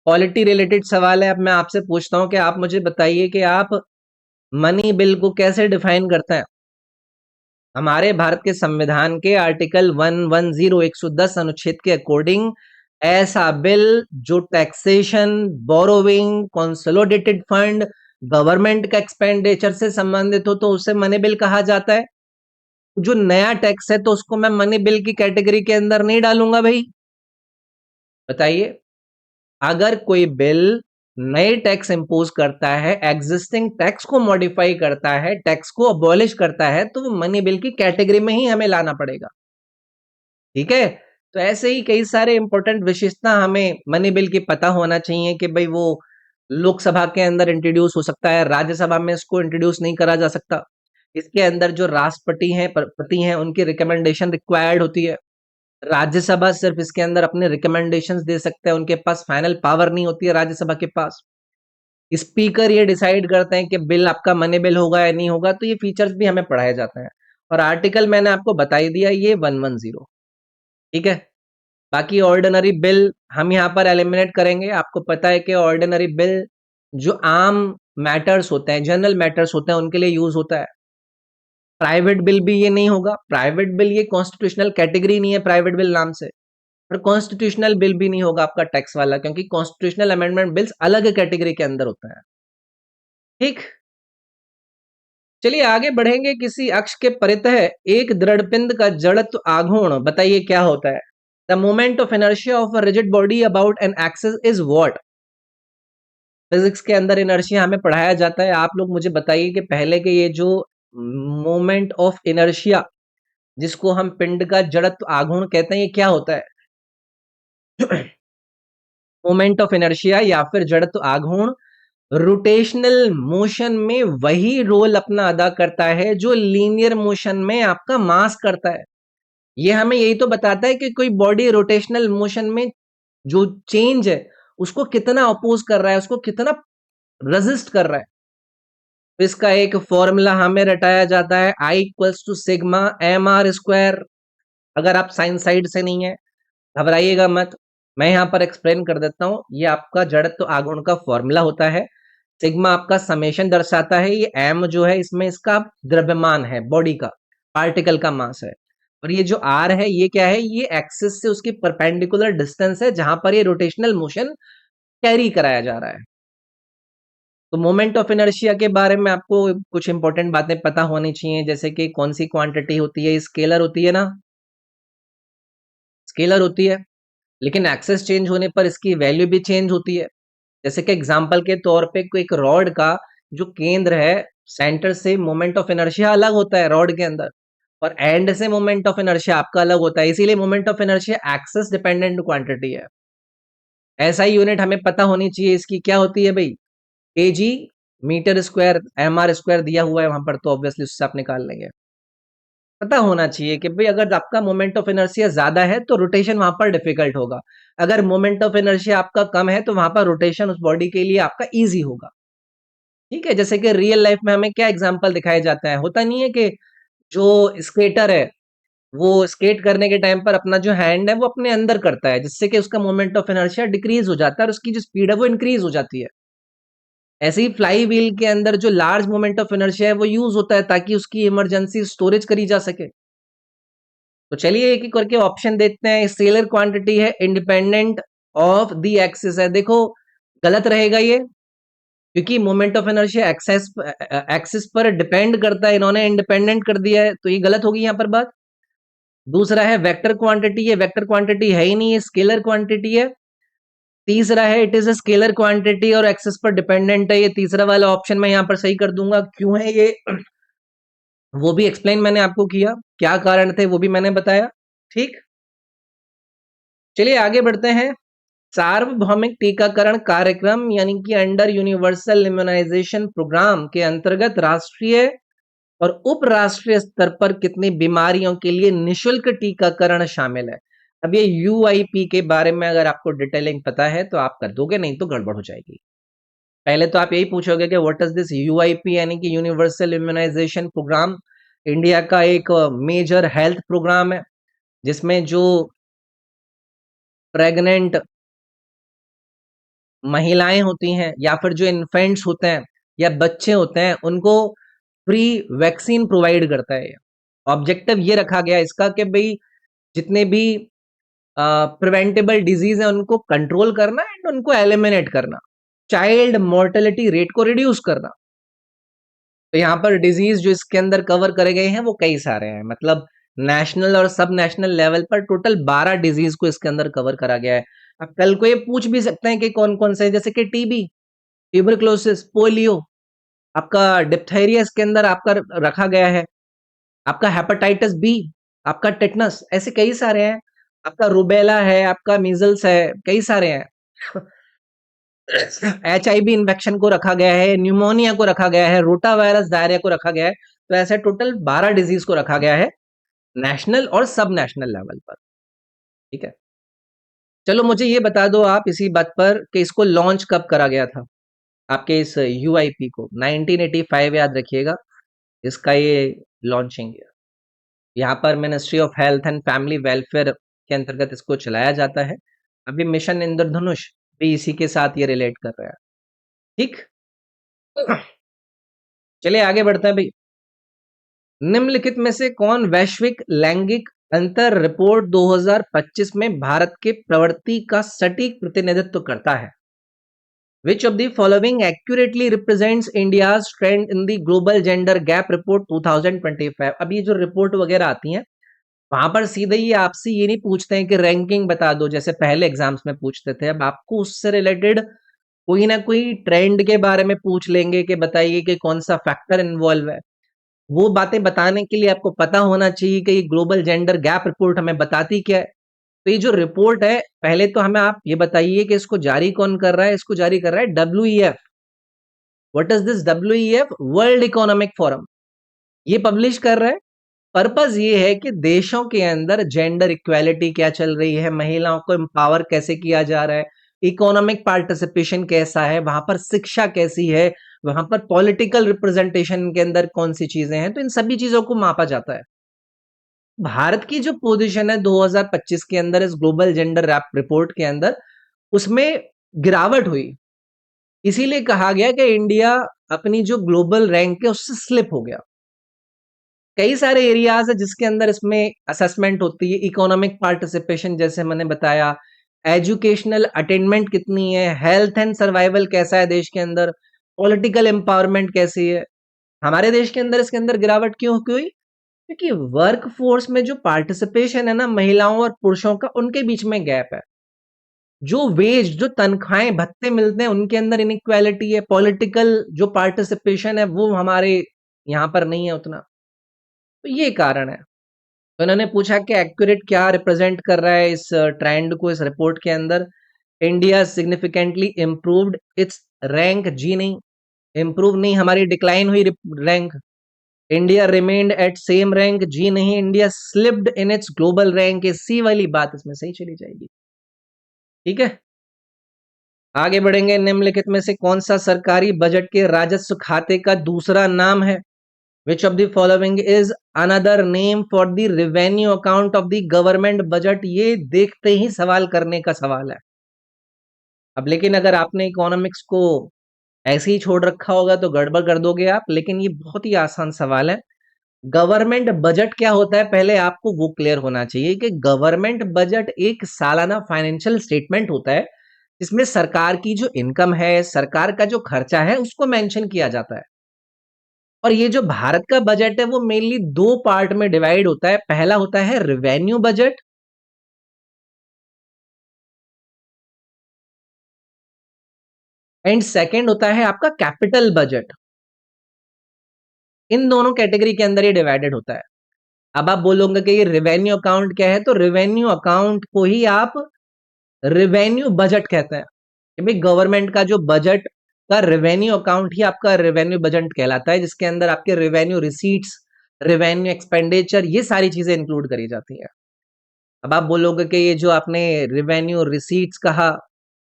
S1: Polity related सवाल है। अब मैं आपसे पूछता हूं कि आप मुझे बताइए कि आप मनी बिल को कैसे डिफाइन करते हैं? हमारे भारत के संविधान के आर्टिकल 110 110 अनुच्छेद के अकॉर्डिंग ऐसा बिल जो taxation, borrowing, consolidated fund, government का एक्सपेंडिचर से संबंधित हो तो उसे मनी बिल कहा जाता है। जो नया टैक्स है तो उसको मैं मनी बिल की कैटेगरी के अंदर नहीं डालूंगा भाई। बताइए, अगर कोई बिल नए टैक्स इंपोज करता है, एग्जिस्टिंग टैक्स को मॉडिफाई करता है, टैक्स को अबॉलिश करता है, तो वो मनी बिल की कैटेगरी में ही हमें लाना पड़ेगा। ठीक है, तो ऐसे ही कई सारे इंपॉर्टेंट विशेषता हमें मनी बिल की पता होना चाहिए कि भाई वो लोकसभा के अंदर इंट्रोड्यूस हो सकता है, राज्यसभा में इसको इंट्रोड्यूस नहीं करा जा सकता। इसके अंदर जो राष्ट्रपति हैं, प्रति हैं, उनकी रिकमेंडेशन रिक्वायर्ड होती है। राज्यसभा सिर्फ इसके अंदर अपने रिकमेंडेशंस दे सकते हैं, उनके पास फाइनल पावर नहीं होती है राज्यसभा के पास। स्पीकर ये डिसाइड करते हैं कि बिल आपका मनी बिल होगा या नहीं होगा, तो ये फीचर्स भी हमें पढ़ाए जाते हैं। और आर्टिकल मैंने आपको बता ही दिया, ये 110। ठीक है, बाकी ऑर्डिनरी बिल हम यहाँ पर एलिमिनेट करेंगे। आपको पता है कि ऑर्डिनरी बिल जो आम मैटर्स होते हैं, जनरल मैटर्स होते हैं, उनके लिए यूज होता है। प्राइवेट बिल भी ये नहीं होगा। प्राइवेट बिल ये कॉन्स्टिट्यूशनल कैटेगरी नहीं है प्राइवेट बिल नाम से। और कॉन्स्टिट्यूशनल बिल भी नहीं होगा आपका टैक्स वाला, क्योंकि कॉन्स्टिट्यूशनल अमेंडमेंट बिल्स अलग कैटेगरी के अंदर होता है। ठीक, चलिए आगे बढ़ेंगे। किसी अक्ष के परितः एक दृढ़पिंड का जड़त्व आघूर्ण बताइए क्या होता है? The moment of inertia of a rigid body about an axis is what? Physics के अंदर इनर्शिया हमें पढ़ाया जाता है। आप लोग मुझे बताइए कि पहले के ये जो मोमेंट ऑफ इनर्शिया, जिसको हम पिंड का जड़त्व आघूर्ण कहते हैं, ये क्या होता है? मोमेंट ऑफ इनर्शिया या फिर जड़त्व आघूर्ण रोटेशनल मोशन में वही रोल अपना अदा करता है जो लीनियर मोशन में आपका मास करता है। ये हमें यही तो बताता है कि कोई बॉडी रोटेशनल मोशन में जो चेंज है उसको कितना अपोज कर रहा है, उसको कितना रेजिस्ट कर रहा है। तो इसका एक फॉर्मूला हमें रटाया जाता है, I equals to sigma M R square. अगर आप साइन साइड से नहीं है, घबराइएगा मत, मैं यहाँ पर एक्सप्लेन कर देता हूँ। ये आपका जड़त्व आघूर्ण का फॉर्मूला होता है। सिग्मा आपका समेशन दर्शाता है, ये एम जो है इसमें इसका द्रव्यमान है, बॉडी का, पार्टिकल का मास है। और ये जो आर है ये क्या है? ये एक्सिस से उसकी परपेंडिकुलर डिस्टेंस है जहां पर ये रोटेशनल मोशन कैरी कराया जा रहा है। तो मोमेंट ऑफ इनर्शिया के बारे में आपको कुछ इंपॉर्टेंट बातें पता होनी चाहिए, जैसे कि कौन सी क्वांटिटी होती है, स्केलर होती है ना, स्केलर होती है, लेकिन एक्सेस चेंज होने पर इसकी वैल्यू भी चेंज होती है। जैसे कि एग्जांपल के तौर पे कोई एक रॉड का जो केंद्र है, सेंटर से मोमेंट ऑफ इनर्शिया अलग होता है रॉड के अंदर, और एंड से मोमेंट ऑफ इनर्शिया आपका अलग होता है। इसीलिए moment of inertia axis dependent quantity है। ऐसा ही यूनिट हमें पता होनी चाहिए, इसकी क्या होती है भाई? Kg metre square M R square दिया हुआ है वहां पर, तो ऑब्वियसली उससे आप निकाल लेंगे। पता होना चाहिए कि भाई अगर आपका मोमेंट ऑफ इनर्शिया ज्यादा है तो रोटेशन वहां पर डिफिकल्ट होगा, अगर मोमेंट ऑफ इनर्शिया आपका कम है तो वहां पर रोटेशन उस बॉडी के लिए आपका इजी होगा। ठीक है, जैसे कि रियल लाइफ में हमें क्या एग्जांपल दिखाया जाता है, होता नहीं है कि जो स्केटर है वो स्केट करने के टाइम पर अपना जो हैंड है वो अपने अंदर करता है, जिससे कि उसका मोमेंट ऑफ इनर्शिया डिक्रीज हो जाता है और उसकी जो स्पीड है वो इंक्रीज हो जाती है। ऐसे ही फ्लाई व्हील के अंदर जो लार्ज मोमेंट ऑफ इनर्शिया है वो यूज होता है ताकि उसकी इमरजेंसी स्टोरेज करी जा सके। तो चलिए एक एक करके ऑप्शन देखते हैं। स्केलर क्वांटिटी है, इंडिपेंडेंट ऑफ द एक्सिस है। देखो गलत रहेगा ये, क्योंकि मोमेंट ऑफ इनर्शिया एक्सिस पर डिपेंड करता है, इन्होंने इंडिपेंडेंट कर दिया है, तो ये गलत होगी यहाँ पर बात। दूसरा है वेक्टर क्वांटिटी है, वेक्टर क्वांटिटी है ही नहीं, ये स्केलर क्वांटिटी है। तीसरा है it is a scalar quantity और एक्सिस पर डिपेंडेंट है, ये तीसरा वाला ऑप्शन मैं यहाँ पर सही कर दूंगा। क्यों है ये वो भी एक्सप्लेन मैंने आपको किया, क्या कारण थे वो भी मैंने बताया। ठीक, चलिए आगे बढ़ते हैं। सार्वभौमिक टीकाकरण कार्यक्रम यानी कि अंडर यूनिवर्सल इम्यूनाइजेशन प्रोग्राम के अंतर्गत राष्ट्रीय और उपराष्ट्रीय स्तर पर कितनी बीमारियों के लिए निशुल्क टीकाकरण शामिल है? अब ये यूआईपी के बारे में अगर आपको डिटेलिंग पता है तो आप कर दोगे, नहीं तो गड़बड़ हो जाएगी। पहले तो आप यही पूछोगे कि व्हाट इज दिस यूआईपी, यानी कि यूनिवर्सल इम्यूनाइजेशन प्रोग्राम। इंडिया का एक मेजर हेल्थ प्रोग्राम है जिसमें जो प्रेग्नेंट महिलाएं होती हैं या फिर जो इन्फेंट्स होते हैं या बच्चे होते हैं उनको फ्री वैक्सीन प्रोवाइड करता है। ऑब्जेक्टिव ये रखा गया इसका कि भाई जितने भी प्रिवेंटेबल डिजीज है उनको कंट्रोल करना एंड उनको एलिमिनेट करना, चाइल्ड मोर्टेलिटी रेट को रिड्यूस करना। तो यहाँ पर डिजीज जो इसके अंदर कवर करे गए हैं वो कई सारे हैं, मतलब नेशनल और सब नेशनल लेवल पर टोटल 12 डिजीज को इसके अंदर कवर करा गया है। अब कल को ये पूछ भी सकते हैं कि कौन कौन से, जैसे कि टीबी, ट्यूबरक्लोसिस, पोलियो, आपका डिप्थेरिया इसके अंदर आपका रखा गया है, आपका हेपेटाइटिस बी, आपका टेटनस, ऐसे कई सारे हैं, आपका रुबेला है, आपका मीजल्स है, कई सारे हैं। एचआईवी इन्फेक्शन को रखा गया है, न्यूमोनिया को रखा गया है, रोटा वायरस डायरिया को रखा गया है। तो ऐसे टोटल 12 डिजीज को रखा गया है नेशनल और सब नेशनल लेवल पर। ठीक है, चलो मुझे ये बता दो आप इसी बात पर कि इसको लॉन्च कब करा गया था, आपके इस यूआईपी को। 1985 याद रखिएगा इसका ये लॉन्चिंग है। यहाँ पर ministry of health and family welfare के अंतर्गत इसको चलाया जाता है। अभी मिशन इंद्रधनुष भी इसी के साथ ये रिलेट कर रहा है। ठीक, चलिए आगे बढ़ते हैं भाई। निम्नलिखित में से कौन वैश्विक लैंगिक अंतर रिपोर्ट 2025 में भारत के प्रवृत्ति का सटीक प्रतिनिधित्व करता है? Which of the following accurately represents India's trend in the Global Gender Gap Report 2025? अब ये जो रिपोर्ट वगैरह आती हैं वहां पर सीधे ही आपसे ये नहीं पूछते हैं कि रैंकिंग बता दो जैसे पहले एग्जाम्स में पूछते थे। अब आपको उससे रिलेटेड कोई ना कोई ट्रेंड के बारे में पूछ लेंगे कि बताइए कि कौन सा फैक्टर इन्वॉल्व है। वो बातें बताने के लिए आपको पता होना चाहिए कि ये ग्लोबल जेंडर गैप रिपोर्ट हमें बताती क्या है। तो ये जो रिपोर्ट है, पहले तो हमें आप ये बताइए कि इसको जारी कौन कर रहा है। इसको जारी कर रहा है WEF। What is this WEF? World economic forum ये पब्लिश कर रहा है। पर्पस ये है कि देशों के अंदर जेंडर इक्वालिटी क्या चल रही है, महिलाओं को एम्पावर कैसे किया जा रहा है, इकोनॉमिक पार्टिसिपेशन कैसा है, वहां पर शिक्षा कैसी है, वहां पर पॉलिटिकल रिप्रेजेंटेशन के अंदर कौन सी चीजें हैं। तो इन सभी चीजों को मापा जाता है। भारत की जो पोजीशन है 2025 के अंदर इस ग्लोबल जेंडर रैप रिपोर्ट के अंदर, उसमें गिरावट हुई। इसीलिए कहा गया कि इंडिया अपनी जो ग्लोबल रैंक है उससे स्लिप हो गया। कई सारे एरियाज है जिसके अंदर इसमें असेसमेंट होती है। इकोनॉमिक पार्टिसिपेशन जैसे मैंने बताया, एजुकेशनल अटेनमेंट कितनी है, हेल्थ एंड सर्वाइवल कैसा है देश के अंदर, पॉलिटिकल एम्पावरमेंट कैसी है। हमारे देश के अंदर इसके अंदर गिरावट क्यों हुई? क्योंकि वर्क फोर्स में जो पार्टिसिपेशन है ना महिलाओं और पुरुषों का, उनके बीच में गैप है। जो वेज, जो तनख्वाहें भत्ते मिलते हैं उनके अंदर इनइक्वालिटी है। पॉलिटिकल जो पार्टिसिपेशन है वो हमारे यहाँ पर नहीं है उतना। तो ये कारण है। तो इन्होंने पूछा कि एक्यूरेट क्या रिप्रेजेंट कर रहा है इस ट्रेंड को इस रिपोर्ट के अंदर। India significantly improved its rank, जी नहीं, इम्प्रूव नहीं, हमारी डिक्लाइन हुई रैंक। India remained at same rank, जी नहीं, India slipped in its global rank. C वाली बात इसमें सही चली जाएगी। ठीक है, आगे बढ़ेंगे। निम्नलिखित में से कौन सा सरकारी बजट के राजस्व खाते का दूसरा नाम है? Which of the following is another name for the revenue account of the government budget? ये देखते ही सवाल करने का सवाल है। अब लेकिन अगर आपने इकोनॉमिक्स को ऐसे ही छोड़ रखा होगा तो गड़बड़ कर दोगे आप, लेकिन ये बहुत ही आसान सवाल है। गवर्नमेंट बजट क्या होता है पहले आपको वो क्लियर होना चाहिए कि गवर्नमेंट बजट एक सालाना फाइनेंशियल स्टेटमेंट होता है जिसमें सरकार की जो इनकम है, सरकार का जो खर्चा है उसको मेंशन किया जाता है। और ये जो भारत का बजट है वो मेनली दो पार्ट में डिवाइड होता है। पहला होता है रेवेन्यू बजट एंड सेकंड होता है आपका कैपिटल बजट। इन दोनों कैटेगरी के अंदर ये डिवाइडेड होता है। अब आप बोलोगे कि ये रेवेन्यू अकाउंट क्या है, तो रेवेन्यू अकाउंट को ही आप रेवेन्यू बजट कहते हैं कि भाई गवर्नमेंट का जो बजट का रेवेन्यू अकाउंट ही आपका रेवेन्यू बजट कहलाता है, जिसके अंदर आपके रेवेन्यू रिसीट्स, रेवेन्यू एक्सपेंडिचर, ये सारी चीजें इंक्लूड करी जाती हैं। अब आप बोलोगे कि ये जो आपने रेवेन्यू रिसीट्स कहा,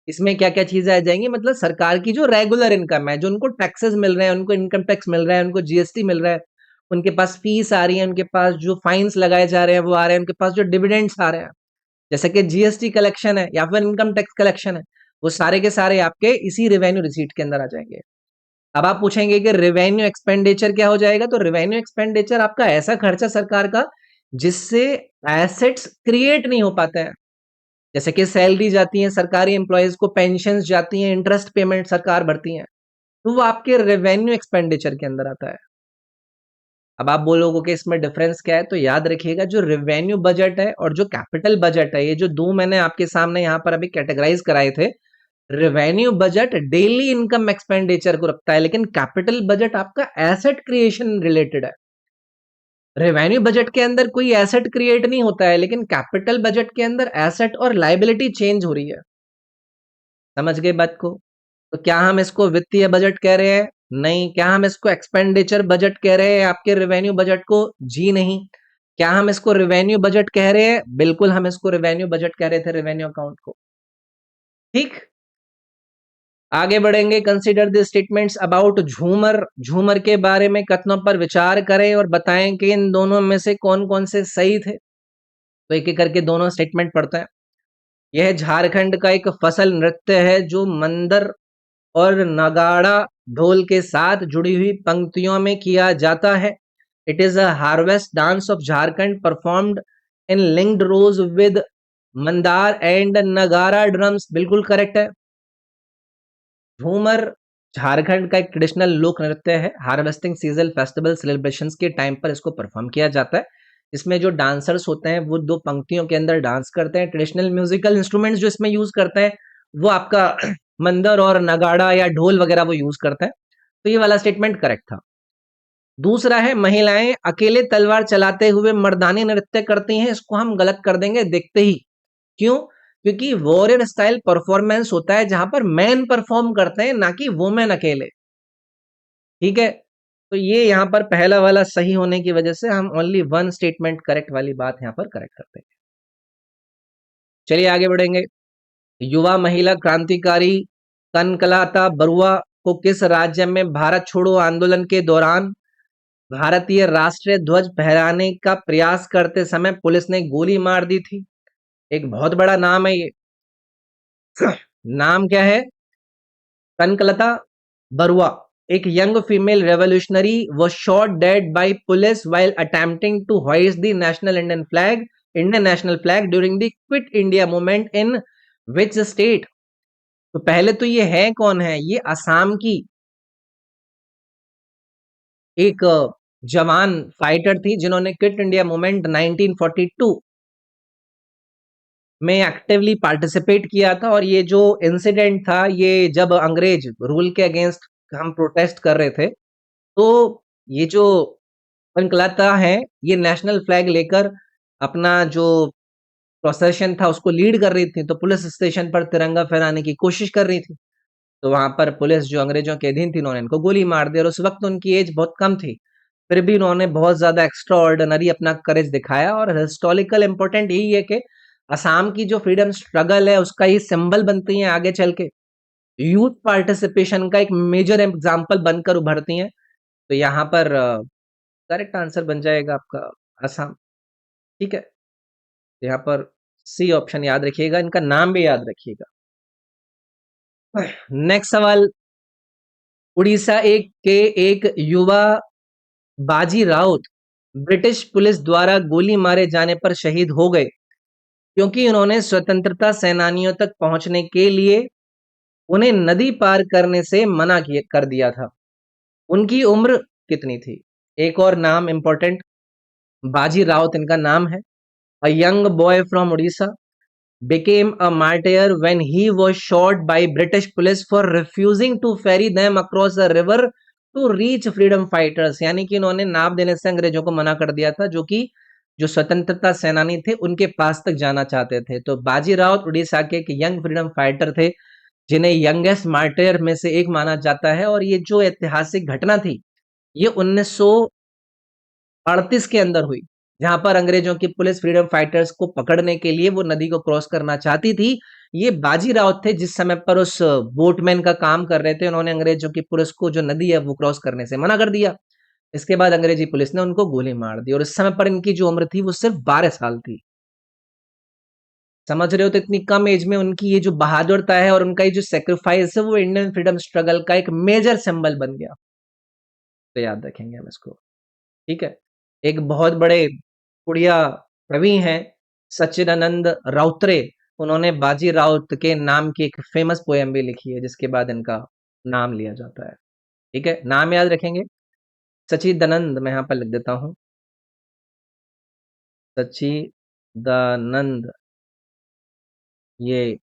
S1: इसमें क्या क्या चीजें आ जाएंगी, मतलब सरकार की जो रेगुलर इनकम है, जो उनको टैक्सेस मिल रहे हैं, उनको इनकम टैक्स मिल रहा है, उनको जीएसटी मिल रहा है, उनके पास फीस आ रही है, उनके पास जो फाइन्स लगाए जा रहे हैं वो आ रहे हैं, उनके पास जो डिविडेंड्स आ रहे हैं, जैसे कि जीएसटी कलेक्शन है या फिर इनकम टैक्स कलेक्शन है, वो सारे के सारे आपके इसी रेवेन्यू रिसीट के अंदर आ जाएंगे। अब आप पूछेंगे कि रेवेन्यू एक्सपेंडिचर क्या हो जाएगा, तो रेवेन्यू एक्सपेंडिचर आपका ऐसा खर्चा सरकार का जिससे एसेट्स क्रिएट नहीं हो पाते हैं, जैसे कि सैलरी जाती है सरकारी एम्प्लॉयज को, पेंशन जाती हैं, इंटरेस्ट पेमेंट सरकार भरती है, तो वो आपके रेवेन्यू एक्सपेंडिचर के अंदर आता है। अब आप बोलोगे कि इसमें डिफरेंस क्या है, तो याद रखिएगा जो रेवेन्यू बजट है और जो कैपिटल बजट है, ये जो दो मैंने आपके सामने यहाँ पर अभी कैटेगराइज कराए थे, revenue budget daily income expenditure को रखता है, लेकिन कैपिटल बजट आपका एसेट क्रिएशन रिलेटेड है। रेवेन्यू बजट के अंदर कोई एसेट क्रिएट नहीं होता है, लेकिन कैपिटल बजट के अंदर एसेट और लायबिलिटी चेंज हो रही है। समझ गए बात को? तो क्या हम इसको वित्तीय बजट कह रहे हैं? नहीं। क्या हम इसको एक्सपेंडिचर बजट कह रहे हैं आपके रेवेन्यू बजट को? जी नहीं। क्या हम इसको रेवेन्यू बजट कह रहे हैं? बिल्कुल हम इसको रेवेन्यू बजट कह रहे थे, रेवेन्यू अकाउंट को। ठीक, आगे बढ़ेंगे। कंसीडर द स्टेटमेंट्स अबाउट झूमर। झूमर के बारे में कथनों पर विचार करें और बताएं कि इन दोनों में से कौन कौन से सही थे। तो एक एक करके दोनों स्टेटमेंट पढ़ते हैं। यह झारखंड का एक फसल नृत्य है जो मंदर और नगाड़ा ढोल के साथ जुड़ी हुई पंक्तियों में किया जाता है। It is a harvest dance of Jharkhand performed in linked rows with mandar and nagara drums. बिल्कुल करेक्ट है। झूमर झारखंड का एक ट्रेडिशनल लोक नृत्य है। हार्वेस्टिंग सीजन फेस्टिवल सेलिब्रेशंस के टाइम पर इसको परफॉर्म किया जाता है। इसमें जो डांसर्स होते हैं वो दो पंक्तियों के अंदर डांस करते हैं। ट्रेडिशनल म्यूजिकल इंस्ट्रूमेंट्स जो इसमें यूज करते हैं वो आपका मंदर और नगाड़ा या ढोल वगैरह वो यूज करते हैं। तो ये वाला स्टेटमेंट करेक्ट था। दूसरा है महिलाएं अकेले तलवार चलाते हुए मर्दानी नृत्य करती हैं। इसको हम गलत कर देंगे देखते ही। क्यों? क्योंकि वॉरियर स्टाइल परफॉर्मेंस होता है जहां पर मैन परफॉर्म करते हैं, ना कि वुमेन अकेले। ठीक है, तो ये यहां पर पहला वाला सही होने की वजह से हम ओनली वन स्टेटमेंट करेक्ट वाली बात यहां पर करेक्ट करते हैं। चलिए आगे बढ़ेंगे। युवा महिला क्रांतिकारी कनकलाता बरुआ को किस राज्य में भारत छोड़ो आंदोलन के दौरान भारतीय राष्ट्रीय ध्वज फहराने का प्रयास करते समय पुलिस ने गोली मार दी थी? एक बहुत बड़ा नाम है ये। नाम क्या है? कनकलता बरुआ, एक young female revolutionary was shot dead by police while attempting to hoist the Indian national flag during the Quit India movement in which state? तो पहले तो ये है कौन है? ये असम की एक जवान फाइटर थी जिन्होंने क्विट इंडिया मूवमेंट 1942 में एक्टिवली पार्टिसिपेट किया था। और ये जो इंसिडेंट था, ये जब अंग्रेज रूल के अगेंस्ट हम प्रोटेस्ट कर रहे थे, तो ये जो कनकलता है ये नेशनल फ्लैग लेकर अपना जो प्रोसेशन था उसको लीड कर रही थी। तो पुलिस स्टेशन पर तिरंगा फहराने की कोशिश कर रही थी, तो वहां पर पुलिस जो अंग्रेजों के अधीन थी उन्होंने इनको गोली मार दी। और उस वक्त उनकी एज बहुत कम थी, फिर भी उन्होंने बहुत ज्यादा एक्स्ट्रा ऑर्डिनरी अपना करेज दिखाया। और हिस्टोरिकल इंपॉर्टेंट यही है कि असम की जो फ्रीडम स्ट्रगल है उसका ये सिंबल बनती हैं आगे चल के, यूथ पार्टिसिपेशन का एक मेजर एग्जाम्पल बनकर उभरती हैं। तो यहाँ पर करेक्ट आंसर बन जाएगा आपका असम। ठीक है, यहाँ पर सी ऑप्शन याद रखिएगा, इनका नाम भी याद रखिएगा। नेक्स्ट सवाल। उड़ीसा के एक युवा बाजी राउत ब्रिटिश पुलिस द्वारा गोली मारे जाने पर शहीद हो गए क्योंकि उन्होंने स्वतंत्रता सेनानियों तक पहुंचने के लिए उन्हें नदी पार करने से मना कर दिया था। उनकी उम्र कितनी थी? एक और नाम इंपॉर्टेंट, बाजी राउत इनका नाम है। A young boy from Orissa became a martyr when he was shot by British police for refusing to ferry them across the river to reach freedom fighters। यानी कि इन्होंने नाप देने से अंग्रेजों को मना कर दिया था, जो कि जो स्वतंत्रता सेनानी थे उनके पास तक जाना चाहते थे। तो बाजी राउत उड़ीसा के एक यंग फ्रीडम फाइटर थे जिन्हें यंगेस्ट मार्टियर में से एक माना जाता है। और ये जो ऐतिहासिक घटना थी, ये 1938 के अंदर हुई, जहां पर अंग्रेजों की पुलिस फ्रीडम फाइटर्स को पकड़ने के लिए वो नदी को क्रॉस करना चाहती थी। ये बाजी राउत थे जिस समय पर उस बोटमैन का काम कर रहे थे। उन्होंने अंग्रेजों की पुलिस को जो नदी है वो क्रॉस करने से मना कर दिया। इसके बाद अंग्रेजी पुलिस ने उनको गोली मार दी और इस समय पर इनकी जो उम्र थी वो सिर्फ 12 साल थी। समझ रहे हो? तो इतनी कम एज में उनकी ये जो बहादुरता है और उनका ये जो सेक्रीफाइस है वो इंडियन फ्रीडम स्ट्रगल का एक मेजर सिंबल बन गया। तो याद रखेंगे हम इसको। ठीक है। एक बहुत बड़े उड़िया कवि हैं सच्चिदानंद राउतरे। उन्होंने बाजी राउत के नाम की एक फेमस पोयम भी लिखी है जिसके बाद इनका नाम लिया जाता है। ठीक है, नाम याद रखेंगे। सच्चिदानंद, मैं यहाँ पर लिख देता हूँ, सच्चिदानंद। ये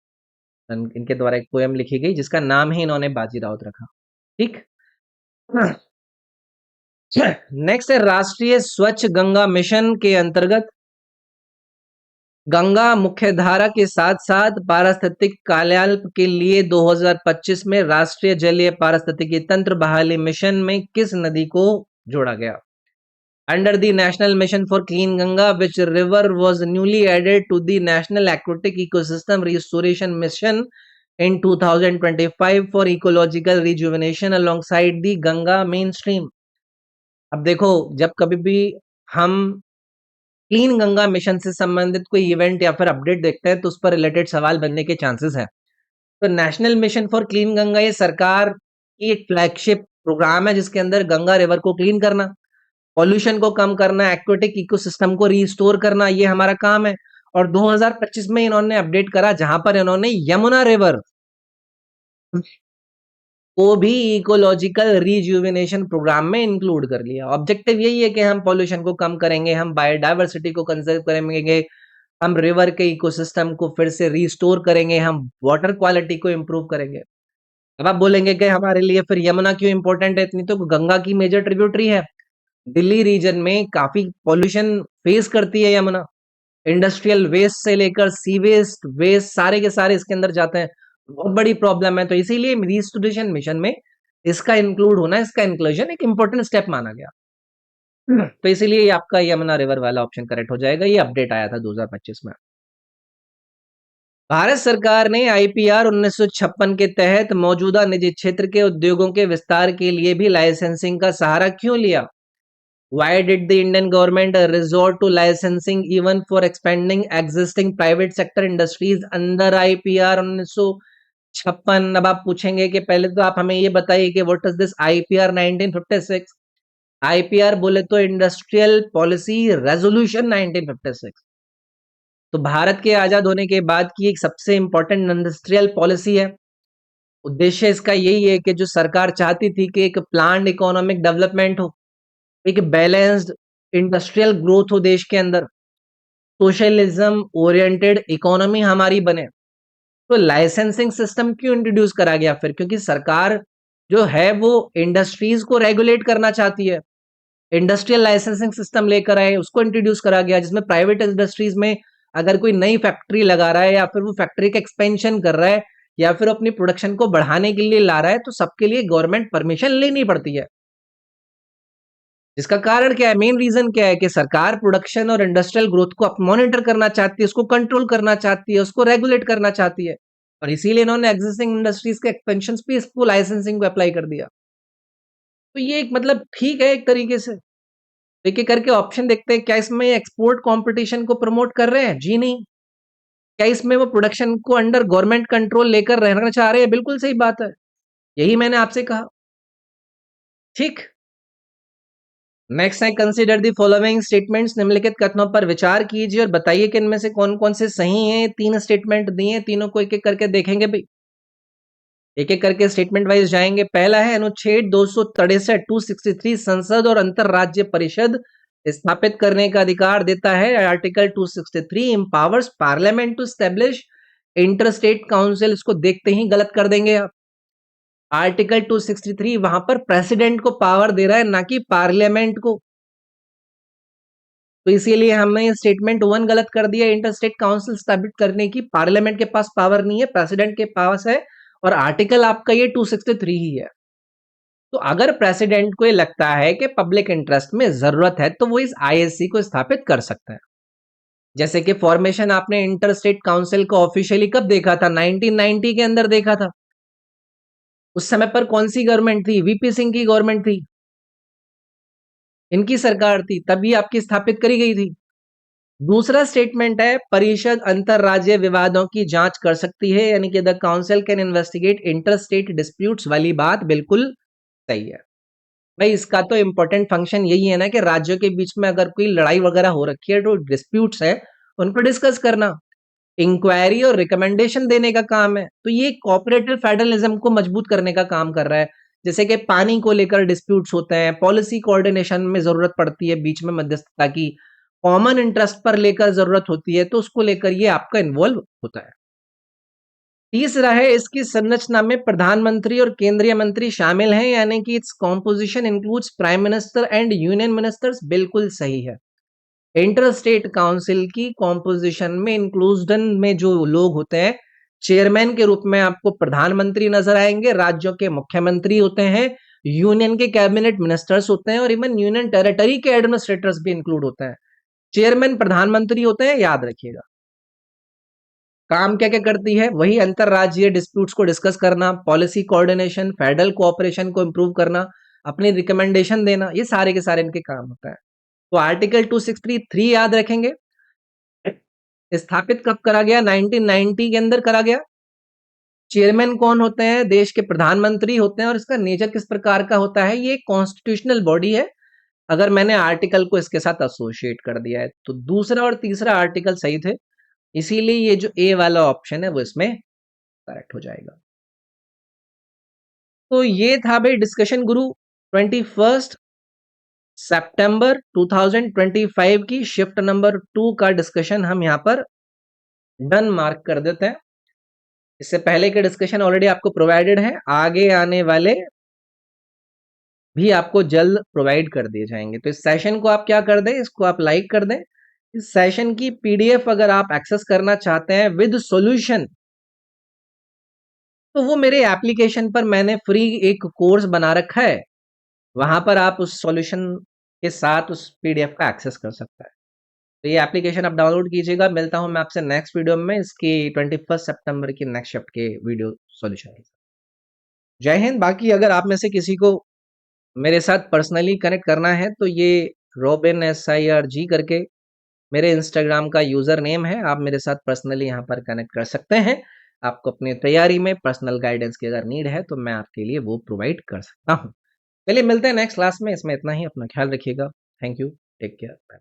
S1: इनके द्वारा एक पोयम लिखी गई जिसका नाम ही इन्होंने बाजी राउत रखा। ठीक। नेक्स्ट है राष्ट्रीय स्वच्छ गंगा मिशन के अंतर्गत गंगा मुख्यधारा के साथ साथ पारिस्थितिक कायाकल्प के लिए 2025 में राष्ट्रीय जलीय पारिस्थितिकी तंत्र बहाली मिशन में किस नदी को जोड़ा गया? Under the national mission for clean Ganga, which river was newly added to the national aquatic ecosystem restoration mission in 2025 for ecological rejuvenation alongside the Ganga main stream. अब देखो, जब कभी भी हम क्लीन गंगा मिशन से संबंधित कोई इवेंट या फिर अपडेट देखते हैं तो उस पर रिलेटेड सवाल बनने के चांसेस हैं। तो national mission for clean Ganga ये सरकार की एक फ्लैगशिप प्रोग्राम है जिसके अंदर गंगा रिवर को क्लीन करना, पॉल्यूशन को कम करना, एक्वेटिक इकोसिस्टम को रिस्टोर करना, ये हमारा काम है। और 2025 में इन्होंने अपडेट करा जहां पर इन्होंने यमुना रिवर को भी इकोलॉजिकल रिजुविनेशन प्रोग्राम में इंक्लूड कर लिया। ऑब्जेक्टिव यही है कि हम पॉल्यूशन को कम करेंगे, हम बायोडायवर्सिटी को कंजर्व करेंगे, हम रिवर के इकोसिस्टम को फिर से रिस्टोर करेंगे, हम वाटर क्वालिटी को इंप्रूव करेंगे। अब आप बोलेंगे कि हमारे लिए फिर यमुना क्यों इंपॉर्टेंट है इतनी? तो गंगा की मेजर ट्रिब्यूटरी है। दिल्ली रीजन में काफी पॉल्यूशन फेस करती है यमुना। इंडस्ट्रियल वेस्ट से लेकर सीवेस्ट वेस्ट सारे के सारे इसके अंदर जाते हैं। बहुत बड़ी प्रॉब्लम है। तो इसीलिए रिस्टोरेशन मिशन में इसका इंक्लूड होना, इसका इंक्लूजन एक इंपॉर्टेंट स्टेप माना गया। तो इसीलिए ये आपका यमुना रिवर वाला ऑप्शन करेक्ट हो जाएगा। ये अपडेट आया था 2025 में। भारत सरकार ने आईपीआर 1956 के तहत मौजूदा निजी क्षेत्र के उद्योगों के विस्तार के लिए भी लाइसेंसिंग का सहारा क्यों लिया? Why did the Indian government resort to licensing even for expanding existing private sector industries under IPR 1956? अब आप पूछेंगे कि पहले तो आप हमें ये बताइए कि what is this IPR 1956? IPR बोले तो इंडस्ट्रियल पॉलिसी रेजोल्यूशन 1956। तो भारत के आजाद होने के बाद की एक सबसे इंपॉर्टेंट इंडस्ट्रियल पॉलिसी है। उद्देश्य इसका यही है कि जो सरकार चाहती थी कि एक प्लान्ड इकोनॉमिक डेवलपमेंट हो, एक बैलेंस्ड इंडस्ट्रियल ग्रोथ हो देश के अंदर, सोशलिज्म ओरिएंटेड इकोनॉमी हमारी बने। तो लाइसेंसिंग सिस्टम क्यों इंट्रोड्यूस करा गया फिर? क्योंकि सरकार जो है वो इंडस्ट्रीज को रेगुलेट करना चाहती है। इंडस्ट्रियल लाइसेंसिंग सिस्टम लेकर आए, उसको इंट्रोड्यूस करा गया जिसमें प्राइवेट इंडस्ट्रीज में अगर कोई नई फैक्ट्री लगा रहा है या फिर वो फैक्ट्री का एक्सपेंशन कर रहा है या फिर अपनी प्रोडक्शन को बढ़ाने के लिए ला रहा है तो सबके लिए गवर्नमेंट परमिशन लेनी पड़ती है। इसका कारण क्या है? मेन रीजन क्या है कि सरकार प्रोडक्शन और इंडस्ट्रियल ग्रोथ को मॉनिटर करना चाहती है, उसको कंट्रोल करना चाहती है, उसको रेगुलेट करना चाहती है। और इसीलिए इन्होंने एग्जिस्टिंग इंडस्ट्रीज के एक्सपेंशन पे इसको लाइसेंसिंग को अप्लाई कर दिया। तो ये एक मतलब ठीक है एक तरीके से। एक एक करके ऑप्शन देखते हैं। क्या इसमें एक्सपोर्ट कंपटीशन को प्रमोट कर रहे हैं? जी नहीं। क्या इसमें वो प्रोडक्शन को अंडर गवर्नमेंट कंट्रोल लेकर रहना चाह रहे हैं? बिल्कुल सही बात है। यही मैंने आपसे कहा। ठीक। नेक्स्ट है कंसीडर द फॉलोइंग स्टेटमेंट्स। निम्नलिखित कथनों पर विचार कीजिए और बताइए कि इनमें से कौन कौन से सही हैं। तीन स्टेटमेंट दिए हैं, तीनों को एक एक करके देखेंगे भाई। एक एक करके स्टेटमेंट वाइज जाएंगे। पहला है अनुच्छेद 263 263 संसद और अंतरराज्य परिषद स्थापित करने का अधिकार देता है। Article 263 empowers parliament to establish inter state council. इसको देखते ही गलत कर देंगे आप। आर्टिकल 263 वहां पर प्रेसिडेंट को पावर दे रहा है, ना कि पार्लियामेंट को। तो इसीलिए हमने स्टेटमेंट 1 गलत कर दिया। इंटर स्टेट काउंसिल स्थापित करने की पार्लियामेंट के पास पावर नहीं है, प्रेसिडेंट के पास है। और आर्टिकल आपका ये 263 ही है। तो अगर प्रेसिडेंट को ये लगता है कि पब्लिक इंटरेस्ट में जरूरत है तो वो इस आईएससी को स्थापित कर सकता है। जैसे कि फॉर्मेशन आपने इंटर स्टेट काउंसिल को ऑफिशियली कब देखा था? 1990 के अंदर देखा था। उस समय पर कौन सी गवर्नमेंट थी? वीपी सिंह की गवर्नमेंट थी, इनकी सरकार थी, तभी आपकी स्थापित करी गई थी। दूसरा स्टेटमेंट है, परिषद अंतरराज्यीय विवादों की जांच कर सकती है, यानी कि the council can investigate inter state disputes वाली बात बिल्कुल सही है। भाई इसका तो इंपॉर्टेंट फंक्शन यही है ना कि राज्यों के बीच में अगर कोई लड़ाई वगैरह हो रखी है, तो डिस्प्यूट्स है, उन पर डिस्कस करना, इंक्वायरी और रिकमेंडेशन देने का काम है। तो ये कोऑपरेटिव फेडरलिज्म को मजबूत करने का काम कर रहा है। जैसे कि पानी को लेकर डिस्प्यूट्स होते हैं, पॉलिसी कोऑर्डिनेशन में जरूरत पड़ती है बीच में मध्यस्थता की, कॉमन इंटरेस्ट पर लेकर जरूरत होती है, तो उसको लेकर ये आपका इन्वॉल्व होता है। तीसरा है, इसकी संरचना में प्रधानमंत्री और केंद्रीय मंत्री शामिल हैं, यानी कि its composition includes prime minister and union ministers, बिल्कुल सही है। इंटर स्टेट काउंसिल की कॉम्पोजिशन में इंक्लूजन में जो लोग होते हैं, चेयरमैन के रूप में आपको प्रधानमंत्री नजर आएंगे, राज्यों के मुख्यमंत्री होते हैं, यूनियन के कैबिनेट मिनिस्टर्स होते हैं, और इवन यूनियन टेरिटरी के एडमिनिस्ट्रेटर्स भी इंक्लूड होते हैं। चेयरमैन प्रधानमंत्री होते हैं, याद रखिएगा। काम क्या क्या करती है? वही अंतरराज्यीय डिस्प्यूट्स को डिस्कस करना, पॉलिसी कोऑर्डिनेशन, फेडरल कोऑपरेशन को इंप्रूव करना, अपनी रिकमेंडेशन देना, ये सारे के सारे इनके काम होता है। तो आर्टिकल 263 याद रखेंगे। स्थापित कब करा गया? 1990 के अंदर करा गया। चेयरमैन कौन होते हैं? देश के प्रधानमंत्री होते हैं, और इसका नेचर किस प्रकार का होता है? ये कॉन्स्टिट्यूशनल बॉडी है। अगर मैंने आर्टिकल को इसके साथ एसोसिएट कर दिया है, तो दूसरा और तीसरा आर्टिकल सही थे, इसीलिए ये जो ए वाला ऑप्शन है वो इसमें करेक्ट हो जाएगा। तो ये था भाई डिस्कशन गुरु 21 सितंबर 2025 की शिफ्ट नंबर 2 का डिस्कशन हम यहाँ पर डन मार्क कर देते हैं। इससे पहले के डिस्कशन ऑलरेडी आपको प्रोवाइडेड है, आगे आने वाले भी आपको जल्द प्रोवाइड कर दिए जाएंगे। तो इस सेशन को आप क्या कर दें, इसको आप लाइक कर दें। इस सेशन की पीडीएफ अगर आप एक्सेस करना चाहते हैं विद सॉल्यूशन, तो वो मेरे एप्लीकेशन पर मैंने फ्री एक कोर्स बना रखा है, वहां पर आप उस सॉल्यूशन के साथ उस पीडीएफ का एक्सेस कर सकता है। तो ये एप्लीकेशन आप डाउनलोड कीजिएगा। मिलता हूं मैं आपसे नेक्स्ट वीडियो में इसकी 21 सितंबर की नेक्स्ट शिफ्ट के वीडियो सॉल्यूशन के साथ। जय हिंद। बाकी अगर आप में से किसी को मेरे साथ पर्सनली कनेक्ट करना है, तो ये robin SIRG करके मेरे इंस्टाग्राम का यूजर नेम है, आप मेरे साथ पर्सनली यहाँ पर कनेक्ट कर सकते हैं। आपको अपनी तैयारी में पर्सनल गाइडेंस की अगर नीड है तो मैं आपके लिए वो प्रोवाइड कर सकता हूँ। चलिए मिलते हैं नेक्स्ट क्लास में, इसमें इतना ही। अपना ख्याल रखिएगा। Thank you, take care.